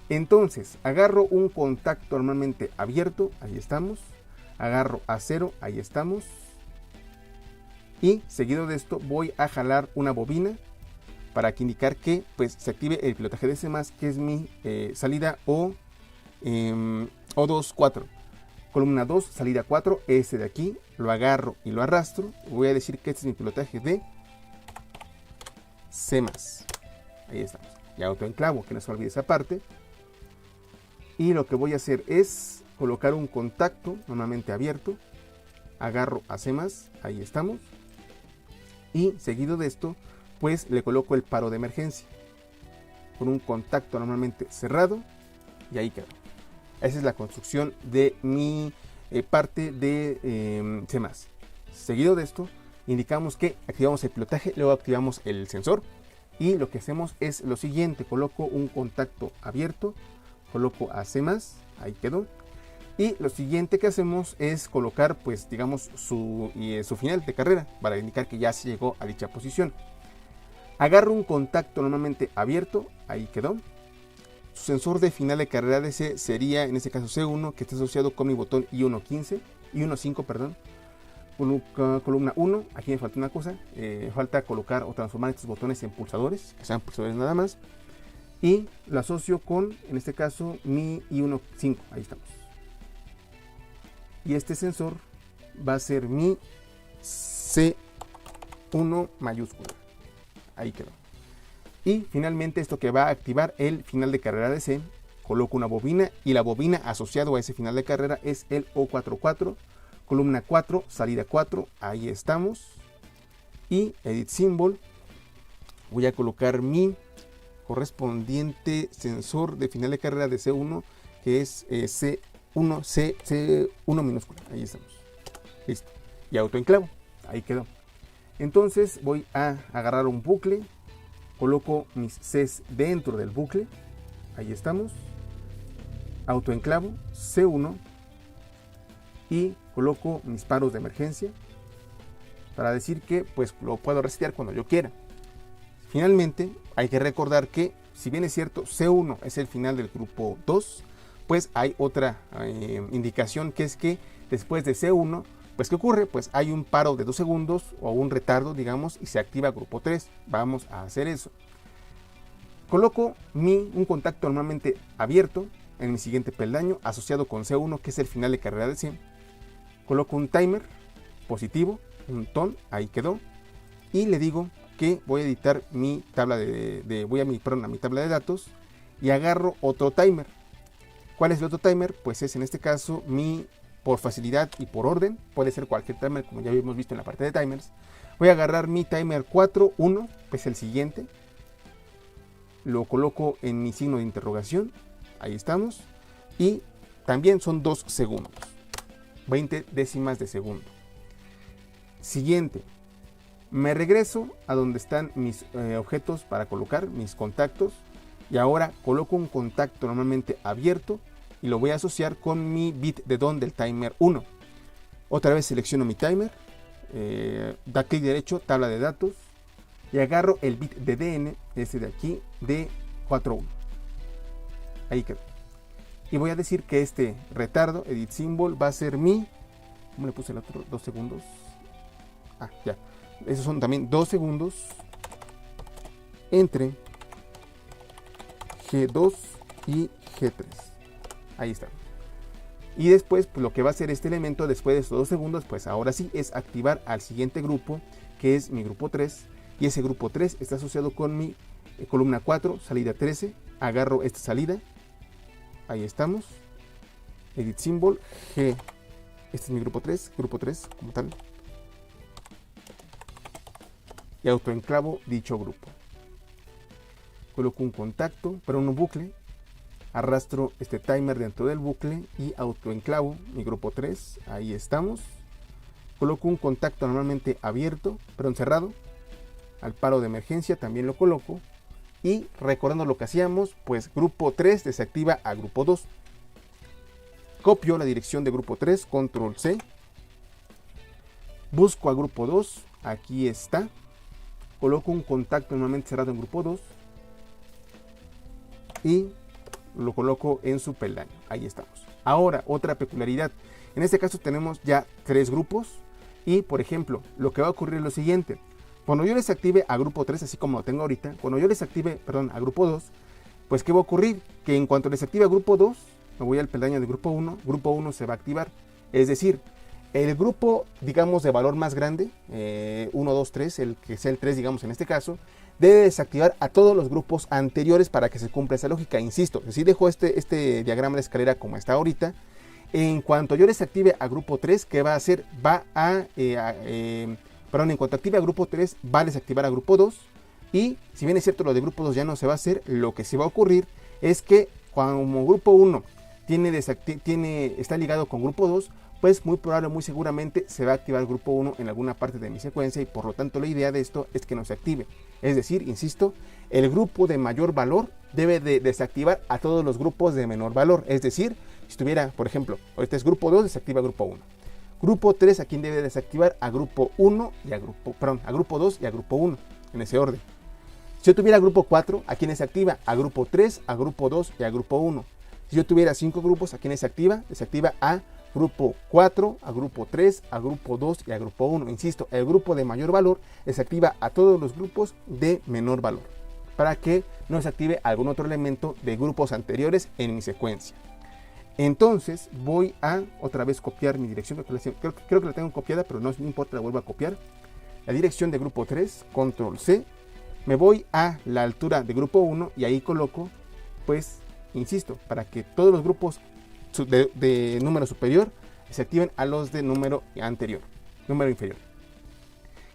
Entonces, agarro un contacto normalmente abierto, ahí estamos. Agarro A0, ahí estamos. Y seguido de esto voy a jalar una bobina para que indicar que pues, se active el pilotaje de C+, que es mi salida O24. Columna 2, salida 4, este de aquí, lo agarro y lo arrastro. Voy a decir que este es mi pilotaje de C+. Ahí estamos. Y autoenclavo, que no se olvide esa parte. Y lo que voy a hacer es colocar un contacto normalmente abierto. Agarro a C+, ahí estamos. Y seguido de esto, pues le coloco el paro de emergencia. Con un contacto normalmente cerrado. Y ahí quedó. Esa es la construcción de mi parte de C+. Seguido de esto, indicamos que activamos el pilotaje, luego activamos el sensor. Y lo que hacemos es lo siguiente. Coloco un contacto abierto. Coloco a C+, ahí quedó. Y lo siguiente que hacemos es colocar, pues, digamos, su final de carrera para indicar que ya se llegó a dicha posición. Agarro un contacto normalmente abierto, ahí quedó. Su sensor de final de carrera de C sería, en este caso C1, que está asociado con mi botón I15, perdón. Columna 1, aquí me falta una cosa, falta colocar o transformar estos botones en pulsadores, que sean pulsadores nada más. Y lo asocio con, en este caso, mi I15, ahí estamos. Y este sensor va a ser mi C1 mayúscula. Ahí quedó. Y finalmente esto que va a activar el final de carrera de C, coloco una bobina y la bobina asociado a ese final de carrera es el O44, columna 4, salida 4, ahí estamos. Y Edit Symbol, voy a colocar mi correspondiente sensor de final de carrera de C1, que es C1 minúscula, ahí estamos. Listo. Y autoenclavo, ahí quedó. Entonces voy a agarrar un bucle, coloco mis Cs dentro del bucle, ahí estamos. Autoenclavo, C1 y coloco mis paros de emergencia para decir que pues lo puedo resetear cuando yo quiera. Finalmente hay que recordar que si bien es cierto C1 es el final del grupo 2, pues hay otra indicación, que es que después de C1, pues ¿qué ocurre? Pues hay un paro de 2 segundos o un retardo, digamos, y se activa grupo 3. Vamos a hacer eso. Coloco un contacto normalmente abierto en mi siguiente peldaño, asociado con C1, que es el final de carrera de C. Coloco un timer positivo, un ton, ahí quedó. Y le digo que voy a editar mi tabla a mi tabla de datos y agarro otro timer. ¿Cuál es el otro timer? Pues es en este caso por facilidad y por orden, puede ser cualquier timer como ya habíamos visto en la parte de timers. Voy a agarrar mi timer 4.1, pues el siguiente. Lo coloco en mi signo de interrogación, ahí estamos. Y también son 2 segundos, 20 décimas de segundo. Siguiente, me regreso a donde están mis objetos para colocar, mis contactos. Y ahora coloco un contacto normalmente abierto y lo voy a asociar con mi bit de DON del timer 1. Otra vez selecciono mi timer, da clic derecho, tabla de datos, y agarro el bit de DN, este de aquí, de 4.1. Ahí quedó. Y voy a decir que este retardo, edit symbol, va a ser mi... ¿Cómo le puse el otro? 2 segundos. Ah, ya. Esos son también 2 segundos entre G2 y G3. Ahí está. Y después, pues, lo que va a hacer este elemento después de estos 2 segundos, pues ahora sí es activar al siguiente grupo, que es mi grupo 3. Y ese grupo 3 está asociado con mi columna 4, salida 13. Agarro esta salida. Ahí estamos. Edit symbol, G. Este es mi grupo 3 como tal. Y autoenclavo dicho grupo. Coloco un contacto, pero un bucle. Arrastro este timer dentro del bucle y autoenclavo mi grupo 3. Ahí estamos. Coloco un contacto normalmente abierto, pero encerrado. Al paro de emergencia también lo coloco. Y recordando lo que hacíamos, pues grupo 3 desactiva a grupo 2. Copio la dirección de grupo 3, control C. Busco a grupo 2, aquí está. Coloco un contacto normalmente cerrado en grupo 2. Y lo coloco en su peldaño. Ahí estamos. Ahora, otra peculiaridad. En este caso tenemos ya 3 grupos. Y, por ejemplo, lo que va a ocurrir es lo siguiente. Cuando yo les active a grupo 3, así como lo tengo ahorita, cuando yo les active, a grupo 2, pues ¿qué va a ocurrir? Que en cuanto les active a grupo 2, me voy al peldaño de grupo 1 se va a activar. Es decir, el grupo, digamos, de valor más grande, 1, 2, 3, el que sea el 3, digamos, en este caso, debe desactivar a todos los grupos anteriores para que se cumpla esa lógica. Insisto, si dejo este diagrama de escalera como está ahorita, en cuanto yo desactive a grupo 3, ¿qué va a hacer? En cuanto active a grupo 3, va a desactivar a grupo 2. Y si bien es cierto lo de grupo 2 ya no se va a hacer, lo que sí va a ocurrir es que como grupo 1 está ligado con grupo 2, pues muy probable, muy seguramente se va a activar grupo 1 en alguna parte de mi secuencia y por lo tanto la idea de esto es que no se active. Es decir, insisto, el grupo de mayor valor debe de desactivar a todos los grupos de menor valor. Es decir, si tuviera, por ejemplo, ahorita es grupo 2, desactiva grupo 1. Grupo 3, ¿a quién debe desactivar? A grupo 1 y a grupo 2 y a grupo 1, en ese orden. Si yo tuviera grupo 4, ¿a quién desactiva? A grupo 3, a grupo 2 y a grupo 1. Si yo tuviera 5 grupos, ¿a quién desactiva? Desactiva a grupo 4, a grupo 3, a grupo 2 y a grupo 1. Insisto, el grupo de mayor valor desactiva a todos los grupos de menor valor, para que no desactive algún otro elemento de grupos anteriores en mi secuencia. Entonces voy a otra vez copiar mi dirección, creo que la tengo copiada, pero no importa, la vuelvo a copiar. La dirección de grupo 3, control C, me voy a la altura de grupo 1 y ahí coloco, pues, insisto, para que todos los grupos de número superior se activen a los de número inferior.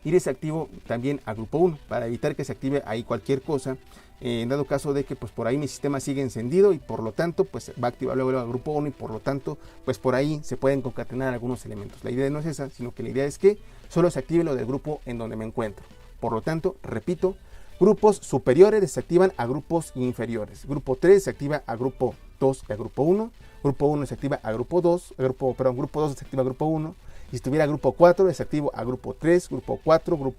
Y desactivo también a grupo 1 para evitar que se active ahí cualquier cosa, en dado caso de que pues por ahí mi sistema sigue encendido y por lo tanto pues va a activar luego a grupo 1 y por lo tanto pues por ahí se pueden concatenar algunos elementos. La idea no es esa, sino que la idea es que solo se active lo del grupo en donde me encuentro. Por lo tanto, repito, grupos superiores desactivan a grupos inferiores. Grupo 3 se activa a grupo 2 y a grupo 1. Grupo 1 se activa a grupo 2. Grupo 2 se activa a grupo 1. Y si tuviera grupo 4, desactivo a grupo 3, grupo 4,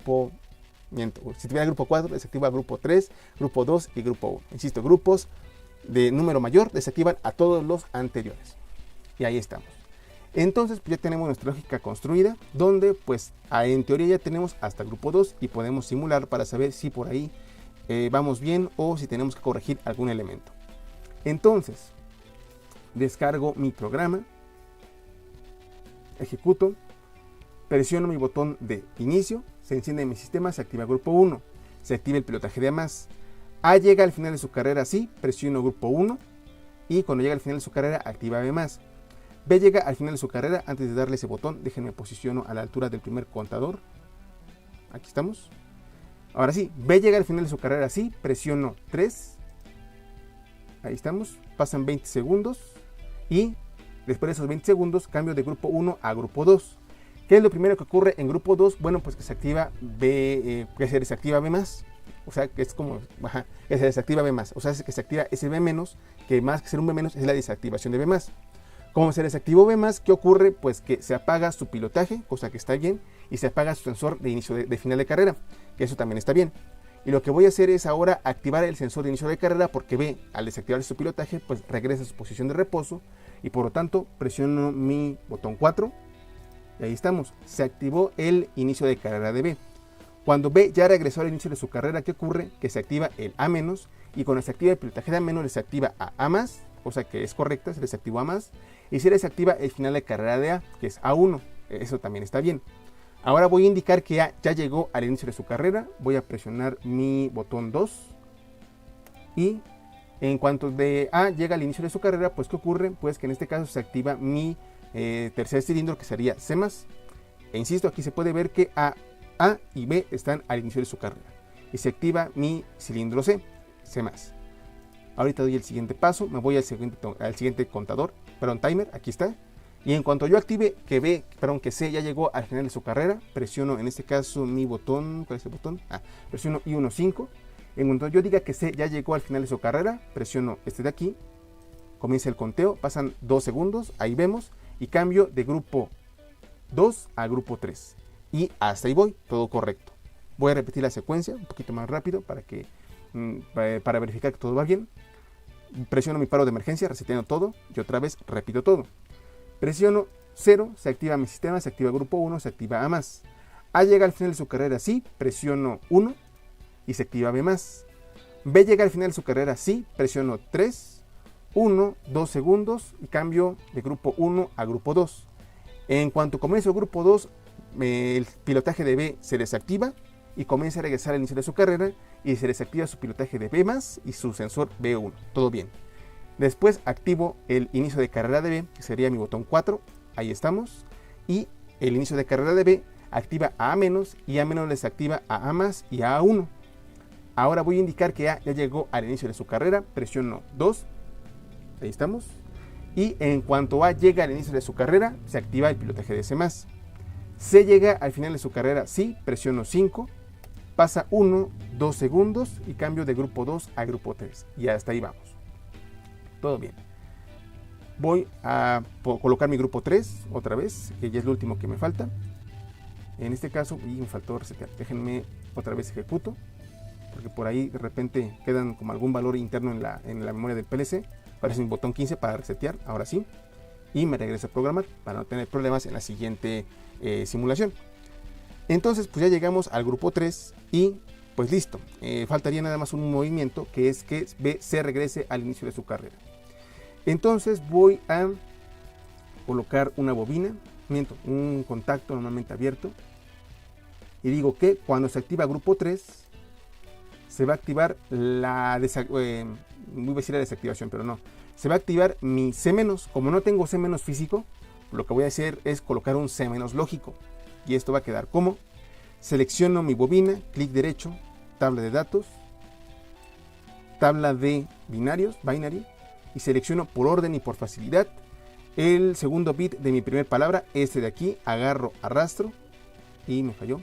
si tuviera grupo 4, desactivo a grupo 3, grupo 2 y grupo 1. Insisto, grupos de número mayor desactivan a todos los anteriores. Y ahí estamos. Entonces pues ya tenemos nuestra lógica construida, donde pues en teoría ya tenemos hasta grupo 2 y podemos simular para saber si por ahí vamos bien o si tenemos que corregir algún elemento. Entonces, descargo mi programa, ejecuto, presiono mi botón de inicio, se enciende mi sistema, se activa grupo 1, se activa el pilotaje de A+. A llega al final de su carrera, sí, presiono grupo 1 y cuando llega al final de su carrera activa B+. B llega al final de su carrera, antes de darle ese botón, déjenme posiciono a la altura del primer contador. Aquí estamos. Ahora sí, B llega al final de su carrera, sí, presiono 3. Ahí estamos, pasan 20 segundos y después de esos 20 segundos cambio de grupo 1 a grupo 2. ¿Qué es lo primero que ocurre en grupo 2? Bueno, pues que se activa B, que se desactiva B+. O sea, que es como, que se desactiva B+. O sea, que se activa ese B-, que más que ser un B- es la desactivación de B+. Como se desactivó B+, ¿qué ocurre? Pues que se apaga su pilotaje, cosa que está bien, y se apaga su sensor de inicio de final de carrera, que eso también está bien. Y lo que voy a hacer es ahora activar el sensor de inicio de carrera, porque B, al desactivar su pilotaje, pues regresa a su posición de reposo, y por lo tanto presiono mi botón 4, y ahí estamos, se activó el inicio de carrera de B. Cuando B ya regresó al inicio de su carrera, ¿qué ocurre? Que se activa el A-, y cuando se activa el pilotaje de A-, le se activa a A+, cosa que es correcta, se desactivó A+, y se desactiva el final de carrera de A, que es A1, eso también está bien. Ahora voy a indicar que A ya llegó al inicio de su carrera, voy a presionar mi botón 2, y en cuanto de A llega al inicio de su carrera, pues ¿qué ocurre? Pues que en este caso se activa mi tercer cilindro, que sería C+, e insisto, aquí se puede ver que A y B están al inicio de su carrera, y se activa mi cilindro C+. Ahorita doy el siguiente paso, me voy al siguiente contador, timer, aquí está. Y en cuanto yo active que C ya llegó al final de su carrera, presiono en este caso mi botón, ¿cuál es el botón? Presiono I15. En cuanto yo diga que C ya llegó al final de su carrera, presiono este de aquí, comienza el conteo, pasan 2 segundos, ahí vemos, y cambio de grupo 2 a grupo 3. Y hasta ahí voy, todo correcto. Voy a repetir la secuencia un poquito más rápido para verificar que todo va bien. Presiono mi paro de emergencia, reseteando todo, y otra vez repito todo. Presiono 0, se activa mi sistema, se activa grupo 1, se activa A+. A llega al final de su carrera, sí, presiono 1 y se activa B+. B llega al final de su carrera, sí, presiono 3, 1, 2 segundos y cambio de grupo 1 a grupo 2. En cuanto comienzo el grupo 2, el pilotaje de B se desactiva y comienza a regresar al inicio de su carrera, y se desactiva su pilotaje de B+, y su sensor B1, todo bien. Después activo el inicio de carrera de B, que sería mi botón 4, ahí estamos, y el inicio de carrera de B activa a A-, y A- desactiva a A+ y a A1. Ahora voy a indicar que A ya llegó al inicio de su carrera, presiono 2, ahí estamos, y en cuanto A llega al inicio de su carrera, se activa el pilotaje de C+. C llega al final de su carrera, sí, presiono 5, pasa 1, 2 segundos y cambio de grupo 2 a grupo 3, y hasta ahí vamos. Todo bien. Voy a colocar mi grupo 3 otra vez, que ya es lo último que me falta. En este caso, me faltó resetear. Déjenme otra vez ejecuto, porque por ahí de repente quedan como algún valor interno en la memoria del PLC. Aparece un botón 15 para resetear, ahora sí. Y me regreso a programar para no tener problemas en la siguiente simulación. Entonces, pues ya llegamos al grupo 3 y pues listo. Faltaría nada más un movimiento, que es que B se regrese al inicio de su carrera. Entonces voy a colocar una bobina, un contacto normalmente abierto, y digo que cuando se activa grupo 3 se va a activar voy a decir la desactivación, pero no, se va a activar mi C-. Como no tengo C- físico, lo que voy a hacer es colocar un C- lógico, y esto va a quedar como: selecciono mi bobina, clic derecho, tabla de datos, tabla de binary, y selecciono por orden y por facilidad el segundo bit de mi primera palabra, este de aquí, agarro, arrastro, y me falló,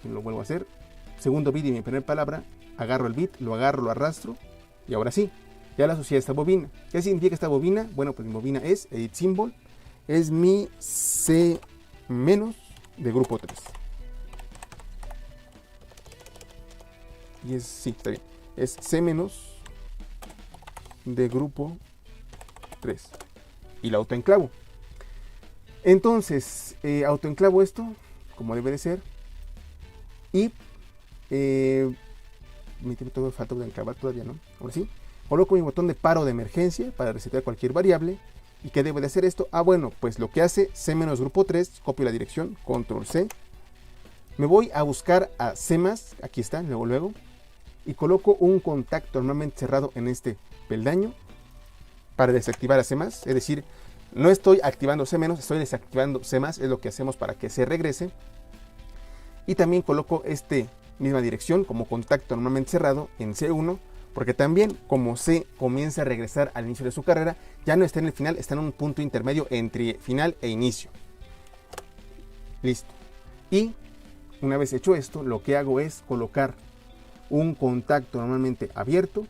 y lo vuelvo a hacer, segundo bit de mi primera palabra, agarro el bit, lo agarro, lo arrastro, y ahora sí, ya la asocié a esta bobina. ¿Qué significa esta bobina? Bueno, pues mi bobina es edit symbol, es mi C- de grupo 3. Y sí, está bien, es C- de grupo 3, y la autoenclavo. Entonces autoenclavo esto como debe de ser, y todo falta de enclavar todavía, ¿no? Ahora sí, coloco mi botón de paro de emergencia para resetear cualquier variable. ¿Y qué debe de hacer esto? Bueno, pues lo que hace C- grupo 3, copio la dirección, control C, me voy a buscar a C+, aquí está, luego, y coloco un contacto normalmente cerrado en este peldaño para desactivar a C+, es decir, no estoy activando C-, estoy desactivando C+, es lo que hacemos para que se regrese. Y también coloco misma dirección como contacto normalmente cerrado en C1, porque también como C comienza a regresar al inicio de su carrera, ya no está en el final, está en un punto intermedio entre final e inicio. Listo. Y una vez hecho esto, lo que hago es colocar un contacto normalmente abierto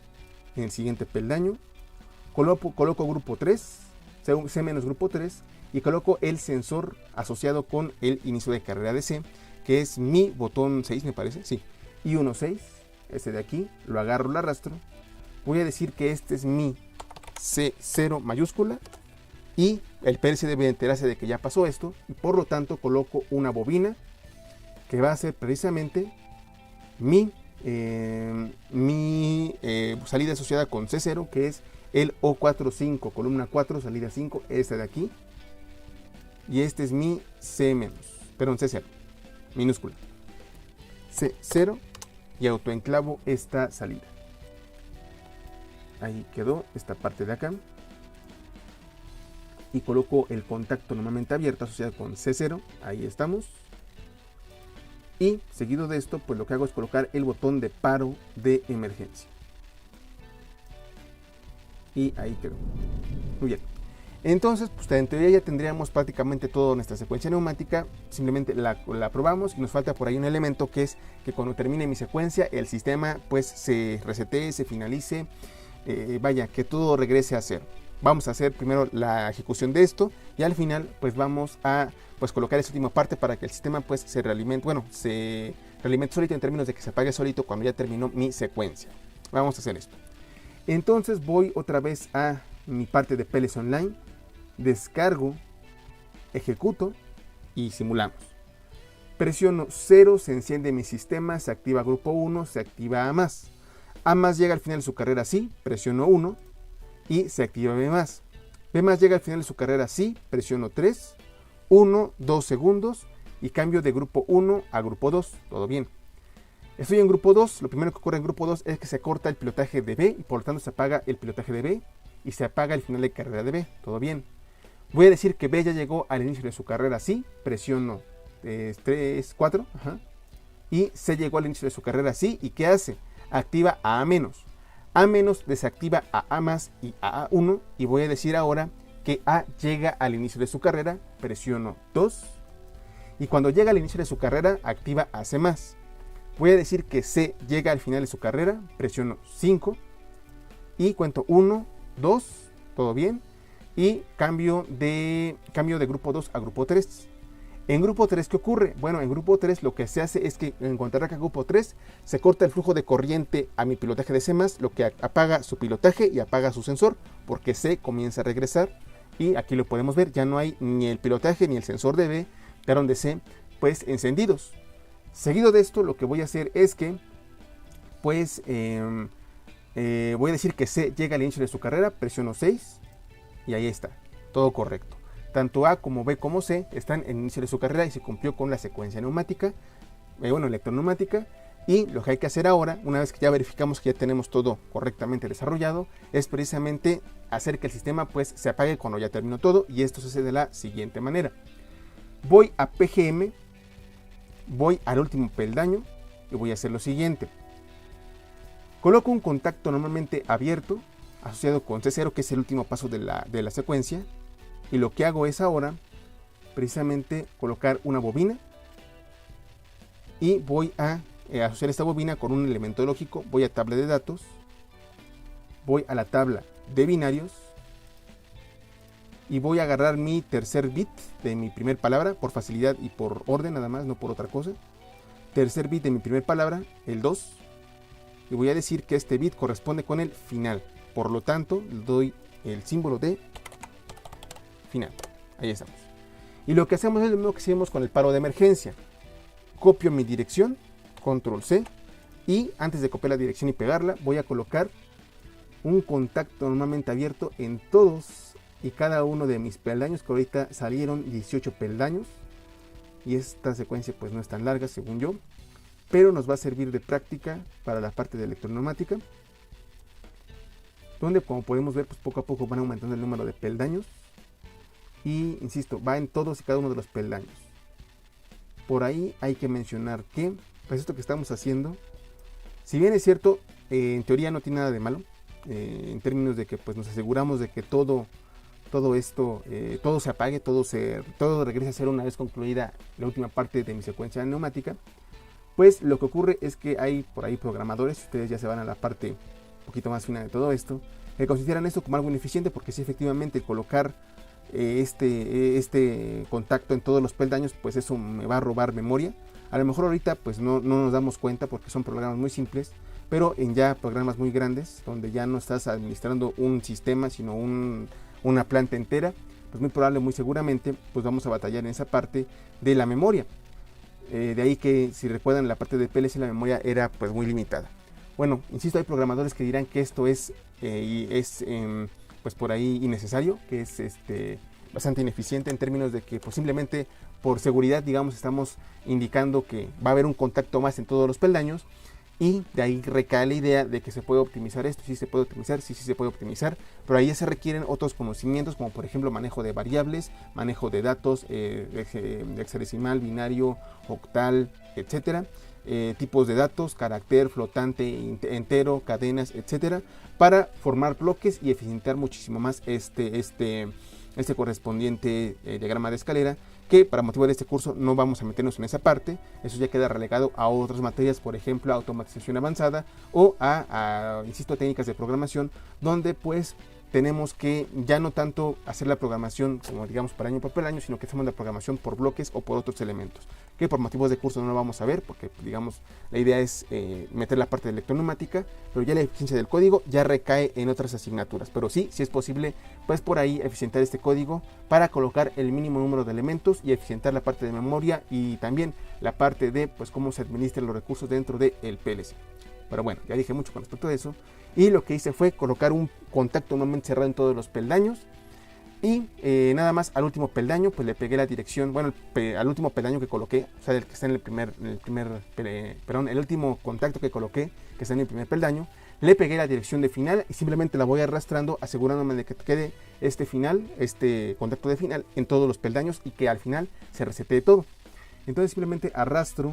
en el siguiente peldaño, coloco grupo 3, C menos grupo 3 y coloco el sensor asociado con el inicio de carrera de C, que es mi botón 6, me parece, sí, I16, este de aquí, lo agarro, lo arrastro. Voy a decir que este es mi C0 mayúscula y el PLC debe enterarse de que ya pasó esto y por lo tanto coloco una bobina que va a ser precisamente mi salida asociada con C0, que es el O45, columna 4, salida 5, esta de aquí. Y este es mi C-, perdón, C0, minúscula. C0 y autoenclavo esta salida. Ahí quedó esta parte de acá. Y coloco el contacto normalmente abierto asociado con C0, ahí estamos. Y seguido de esto, pues lo que hago es colocar el botón de paro de emergencia. Y ahí quedó. Muy bien. Entonces, pues en teoría ya tendríamos prácticamente toda nuestra secuencia neumática. Simplemente la probamos y nos falta por ahí un elemento, que es que cuando termine mi secuencia, el sistema pues se resetee, se finalice, vaya, que todo regrese a cero. Vamos a hacer primero la ejecución de esto y al final pues vamos a pues colocar esa última parte para que el sistema pues se realimente, bueno, se realimente solito en términos de que se apague solito cuando ya terminó mi secuencia. Vamos a hacer esto. Entonces voy otra vez a mi parte de PLC Online, descargo, ejecuto y simulamos. Presiono 0, se enciende mi sistema, se activa grupo 1, se activa A+. A+ llega al final de su carrera sí, presiono 1 y se activa B+. B+ llega al final de su carrera sí, presiono 3, 1, 2 segundos y cambio de grupo 1 a grupo 2, todo bien. Estoy en grupo 2, lo primero que ocurre en grupo 2 es que se corta el pilotaje de B y por lo tanto se apaga el pilotaje de B y se apaga el final de carrera de B, todo bien. Voy a decir que B ya llegó al inicio de su carrera sí, presiono 3, 4, y C llegó al inicio de su carrera sí, ¿y qué hace? Activa a A-. A- desactiva a A+ y a A1 y voy a decir ahora que A llega al inicio de su carrera, presiono 2 y cuando llega al inicio de su carrera activa a C+. Voy a decir que C llega al final de su carrera, presiono 5 y cuento 1, 2, todo bien y cambio de grupo 2 a grupo 3. En grupo 3, ¿qué ocurre? Bueno, en grupo 3 lo que se hace es que en cuanto arranca grupo 3, se corta el flujo de corriente a mi pilotaje de C+, lo que apaga su pilotaje y apaga su sensor, porque C comienza a regresar. Y aquí lo podemos ver, ya no hay ni el pilotaje ni el sensor de B, quedaron de C, pues encendidos. Seguido de esto, lo que voy a hacer es que, pues, voy a decir que C llega al inicio de su carrera, presiono 6 y ahí está, todo correcto. Tanto A como B como C están en el inicio de su carrera y se cumplió con la secuencia neumática, electroneumática. Y lo que hay que hacer ahora, una vez que ya verificamos que ya tenemos todo correctamente desarrollado, es precisamente hacer que el sistema pues se apague cuando ya terminó todo. Y esto se hace de la siguiente manera. Voy a PGM, voy al último peldaño y voy a hacer lo siguiente. Coloco un contacto normalmente abierto asociado con C0, que es el último paso de la secuencia. Y lo que hago es ahora precisamente colocar una bobina y voy a asociar esta bobina con un elemento lógico. Voy a tabla de datos, voy a la tabla de binarios y voy a agarrar mi tercer bit de mi primer palabra por facilidad y por orden nada más, no por otra cosa. Tercer bit de mi primer palabra, el 2, y voy a decir que este bit corresponde con el final. Por lo tanto, le doy el símbolo de final. Ahí estamos. Y lo que hacemos es lo mismo que hacemos con el paro de emergencia. Copio mi dirección, control C, y antes de copiar la dirección y pegarla, voy a colocar un contacto normalmente abierto en todos y cada uno de mis peldaños, que ahorita salieron 18 peldaños. Y esta secuencia pues no es tan larga según yo, pero nos va a servir de práctica para la parte de electroneumática, donde como podemos ver pues poco a poco van aumentando el número de peldaños. Y insisto, va en todos y cada uno de los peldaños. Por ahí hay que mencionar que pues esto que estamos haciendo, si bien es cierto, en teoría no tiene nada de malo, en términos de que pues nos aseguramos de que todo esto, todo se apague, todo regrese a ser una vez concluida la última parte de mi secuencia neumática. Pues lo que ocurre es que hay por ahí programadores, ustedes ya se van a la parte un poquito más fina de todo esto, que consideran esto como algo ineficiente, porque si efectivamente colocar este contacto en todos los peldaños, pues eso me va a robar memoria. A lo mejor ahorita pues no nos damos cuenta porque son programas muy simples, pero en ya programas muy grandes, donde ya no estás administrando un sistema, sino una planta entera, pues muy probable, muy seguramente, pues vamos a batallar en esa parte de la memoria. De ahí que, si recuerdan, la parte de PLC la memoria era pues muy limitada. Bueno, insisto, hay programadores que dirán que esto es pues por ahí innecesario, que es bastante ineficiente en términos de que pues simplemente por seguridad, digamos, estamos indicando que va a haber un contacto más en todos los peldaños, y de ahí recae la idea de que se puede optimizar esto. Sí se puede optimizar, sí se puede optimizar, pero ahí ya se requieren otros conocimientos, como por ejemplo manejo de variables, manejo de datos, hexadecimal, binario, octal, etcétera, tipos de datos, carácter, flotante, entero, cadenas, etcétera, para formar bloques y eficientar muchísimo más este correspondiente diagrama de escalera, que para motivo de este curso no vamos a meternos en esa parte. Eso ya queda relegado a otras materias, por ejemplo a automatización avanzada o insisto, técnicas de programación, donde pues tenemos que ya no tanto hacer la programación como digamos para año, sino que hacemos la programación por bloques o por otros elementos, que por motivos de curso no lo vamos a ver, porque digamos la idea es meter la parte de electroneumática, pero ya la eficiencia del código ya recae en otras asignaturas. Pero sí es posible pues por ahí eficientar este código para colocar el mínimo número de elementos y eficientar la parte de memoria y también la parte de pues cómo se administran los recursos dentro del PLC. Pero bueno, ya dije mucho con respecto a eso, y lo que hice fue colocar un contacto normalmente cerrado en todos los peldaños, y nada más al último peldaño pues le pegué la dirección, bueno, al último peldaño que coloqué, o sea, el que está en el último contacto que coloqué, que está en el primer peldaño, le pegué la dirección de final y simplemente la voy arrastrando, asegurándome de que quede este contacto de final en todos los peldaños y que al final se resetee todo. Entonces simplemente arrastro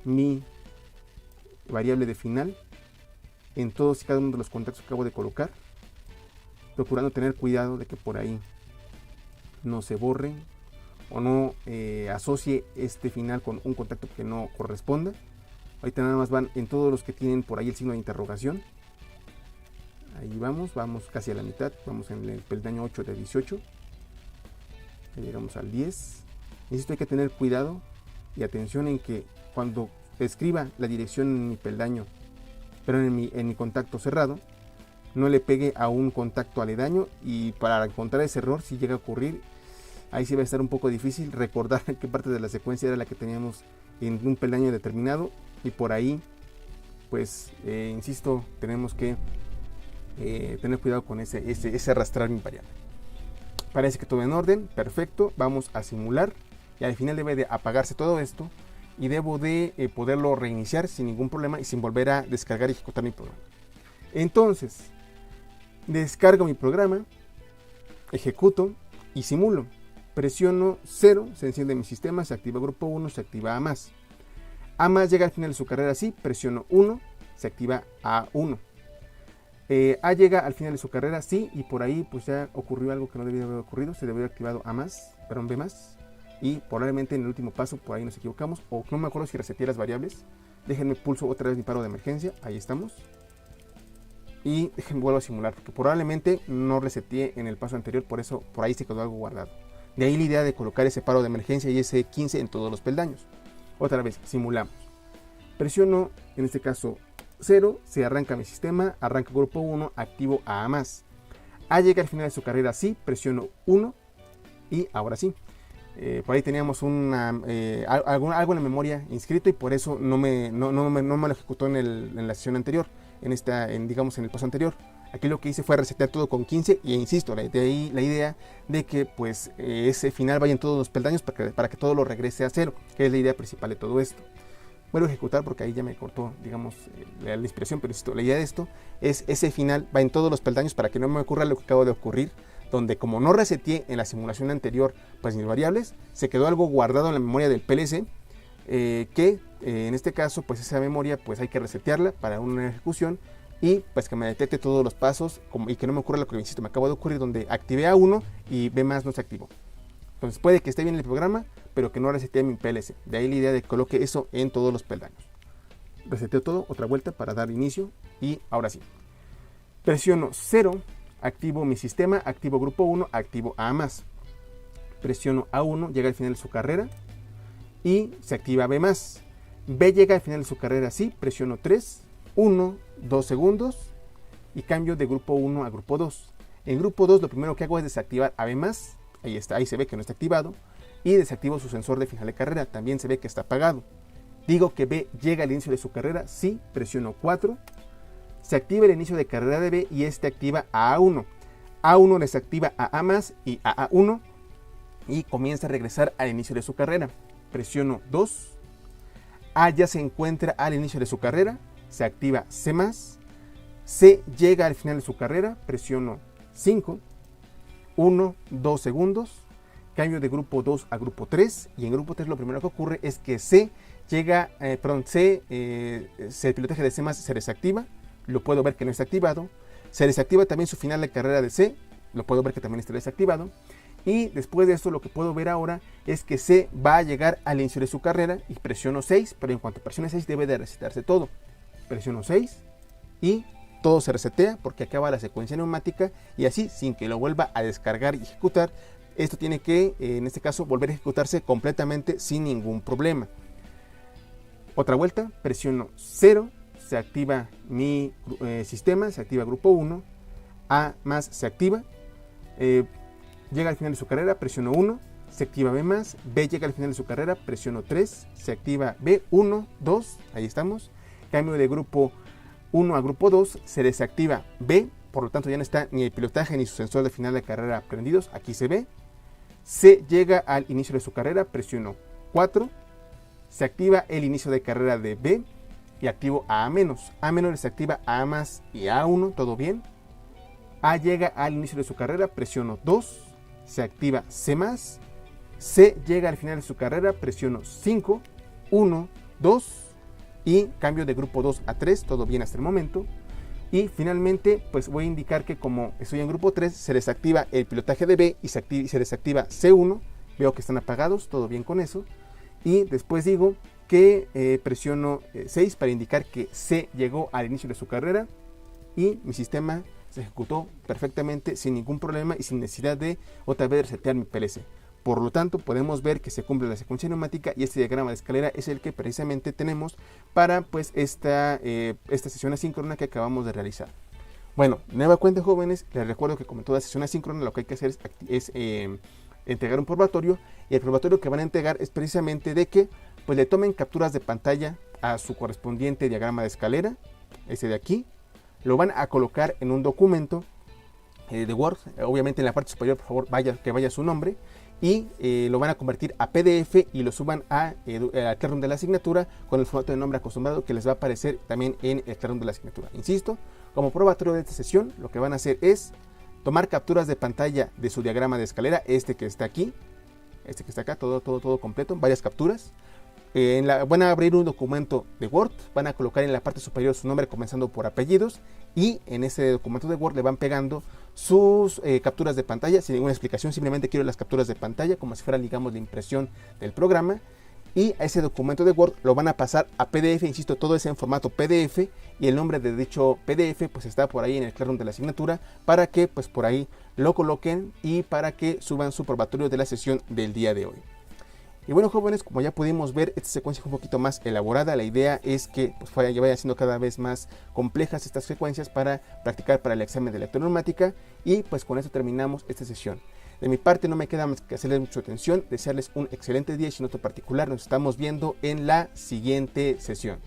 mi variable de final en todos y cada uno de los contactos que acabo de colocar, procurando tener cuidado de que por ahí no se borre o no asocie este final con un contacto que no corresponda. Ahorita nada más van en todos los que tienen por ahí el signo de interrogación. Ahí vamos casi a la mitad, vamos en el peldaño 8 de 18, ya llegamos al 10. Insisto, hay que tener cuidado y atención en que cuando escriba la dirección en mi peldaño, pero en mi contacto cerrado, no le pegue a un contacto aledaño, y para encontrar ese error, si llega a ocurrir, ahí sí va a estar un poco difícil recordar qué parte de la secuencia era la que teníamos en un peldaño determinado, y por ahí pues insisto, tenemos que tener cuidado con ese arrastrar invariable. Parece que todo en orden, perfecto, vamos a simular, y al final debe de apagarse todo esto, y debo de poderlo reiniciar sin ningún problema y sin volver a descargar y ejecutar mi programa. Entonces, descargo mi programa, ejecuto y simulo. Presiono 0, se enciende mi sistema, se activa grupo 1, se activa A+. A+ llega al final de su carrera así, presiono 1, se activa A1. A llega al final de su carrera sí, y por ahí pues ya ocurrió algo que no debía haber ocurrido, se debió haber activado B+, y probablemente en el último paso por ahí nos equivocamos, o no me acuerdo si reseteé las variables. Déjenme pulso otra vez mi paro de emergencia, ahí estamos, y déjenme vuelvo a simular, porque probablemente no reseteé en el paso anterior, por eso por ahí se quedó algo guardado. De ahí la idea de colocar ese paro de emergencia y ese 15 en todos los peldaños. Otra vez, simulamos. Presiono, en este caso 0, se arranca mi sistema, arranca grupo 1, activo A+. A llega al final de su carrera sí, presiono 1 y ahora sí. Por ahí teníamos algo en la memoria inscrito, y por eso no me lo ejecutó en la sesión anterior, digamos en el paso anterior. Aquí lo que hice fue resetear todo con 15, y insisto, de ahí la idea de que pues ese final vaya en todos los peldaños para que todo lo regrese a 0, que es la idea principal de todo esto. Vuelvo a ejecutar porque ahí ya me cortó, digamos, la inspiración, pero insisto, la idea de esto es ese final va en todos los peldaños para que no me ocurra lo que acabo de ocurrir, donde como no reseteé en la simulación anterior pues mis variables, se quedó algo guardado en la memoria del PLC, que en este caso pues esa memoria pues hay que resetearla para una ejecución, y pues que me detecte todos los pasos y que no me ocurra lo que insisto me acabo de ocurrir, donde activé A1 y B+ no se activó. Entonces puede que esté bien el programa, pero que no resetee mi PLC. De ahí la idea de que coloque eso en todos los peldaños. Reseteo todo, otra vuelta para dar inicio, y ahora sí. Presiono 0, activo mi sistema, activo grupo 1, activo A+. Presiono A1, llega al final de su carrera y se activa B+. B llega al final de su carrera así, presiono 3, 1, 2 segundos y cambio de grupo 1 a grupo 2. En grupo 2 lo primero que hago es desactivar a B+, ahí está, ahí se ve que no está activado, y desactivo su sensor de final de carrera, también se ve que está apagado. Digo que B llega al inicio de su carrera, sí, presiono 4, se activa el inicio de carrera de B y este activa a A1. A1 desactiva a A+ y a A1 y comienza a regresar al inicio de su carrera. Presiono 2, A ya se encuentra al inicio de su carrera, se activa C+, C llega al final de su carrera, presiono 5, 1, 2 segundos, cambio de grupo 2 a grupo 3 y en grupo 3 lo primero que ocurre es que C llega, el pilotaje de C+ se desactiva, lo puedo ver que no está activado, se desactiva también su final de carrera de C, lo puedo ver que también está desactivado. Y después de esto lo que puedo ver ahora es que C va a llegar al inicio de su carrera y presiono 6, pero en cuanto presione 6 debe de resetarse todo. Presiono 6 y todo se resetea porque acaba la secuencia neumática y así sin que lo vuelva a descargar y ejecutar. Esto tiene que, en este caso, volver a ejecutarse completamente sin ningún problema. Otra vuelta, presiono 0, se activa mi sistema, se activa grupo 1, A+ se activa. Llega al final de su carrera, presiono 1, se activa B+, B llega al final de su carrera, presiono 3, se activa B, 1, 2, ahí estamos, cambio de grupo 1 a grupo 2, se desactiva B, por lo tanto ya no está ni el pilotaje ni su sensor de final de carrera prendidos, aquí se ve, C llega al inicio de su carrera, presiono 4, se activa el inicio de carrera de B y activo a A-, A- desactiva a A+ y a A1, todo bien, A llega al inicio de su carrera, presiono 2, se activa C+, C llega al final de su carrera, presiono 5, 1, 2 y cambio de grupo 2 a 3, todo bien hasta el momento. Y finalmente pues voy a indicar que como estoy en grupo 3 se desactiva el pilotaje de B y se desactiva C1, veo que están apagados, todo bien con eso. Y después digo que presiono 6 para indicar que C llegó al inicio de su carrera y mi sistema se ejecutó perfectamente sin ningún problema y sin necesidad de otra vez resetear mi PLC. Por lo tanto, podemos ver que se cumple la secuencia neumática y este diagrama de escalera es el que precisamente tenemos para pues esta sesión asíncrona que acabamos de realizar. Bueno, nueva cuenta, jóvenes, les recuerdo que como toda sesión asíncrona lo que hay que hacer es entregar un probatorio, y el probatorio que van a entregar es precisamente de que pues le tomen capturas de pantalla a su correspondiente diagrama de escalera, ese de aquí. Lo van a colocar en un documento de Word, obviamente en la parte superior, por favor, que vaya su nombre, y lo van a convertir a PDF y lo suban al Classroom de la asignatura con el formato de nombre acostumbrado que les va a aparecer también en el Classroom de la asignatura. Insisto, como probatorio de esta sesión, lo que van a hacer es tomar capturas de pantalla de su diagrama de escalera, este que está aquí, este que está acá, todo completo, varias capturas. Van a abrir un documento de Word, van a colocar en la parte superior su nombre comenzando por apellidos y en ese documento de Word le van pegando sus capturas de pantalla sin ninguna explicación, simplemente quiero las capturas de pantalla como si fuera, digamos, la impresión del programa, y a ese documento de Word lo van a pasar a PDF, insisto, todo es en formato PDF y el nombre de dicho PDF pues está por ahí en el Classroom de la asignatura para que pues por ahí lo coloquen y para que suban su probatorio de la sesión del día de hoy. Y bueno, jóvenes, como ya pudimos ver, esta secuencia es un poquito más elaborada. La idea es que pues, vayan siendo cada vez más complejas estas secuencias para practicar para el examen de electroneumática. Y pues con eso terminamos esta sesión. De mi parte no me queda más que hacerles mucha atención, desearles un excelente día y sin otro particular. Nos estamos viendo en la siguiente sesión.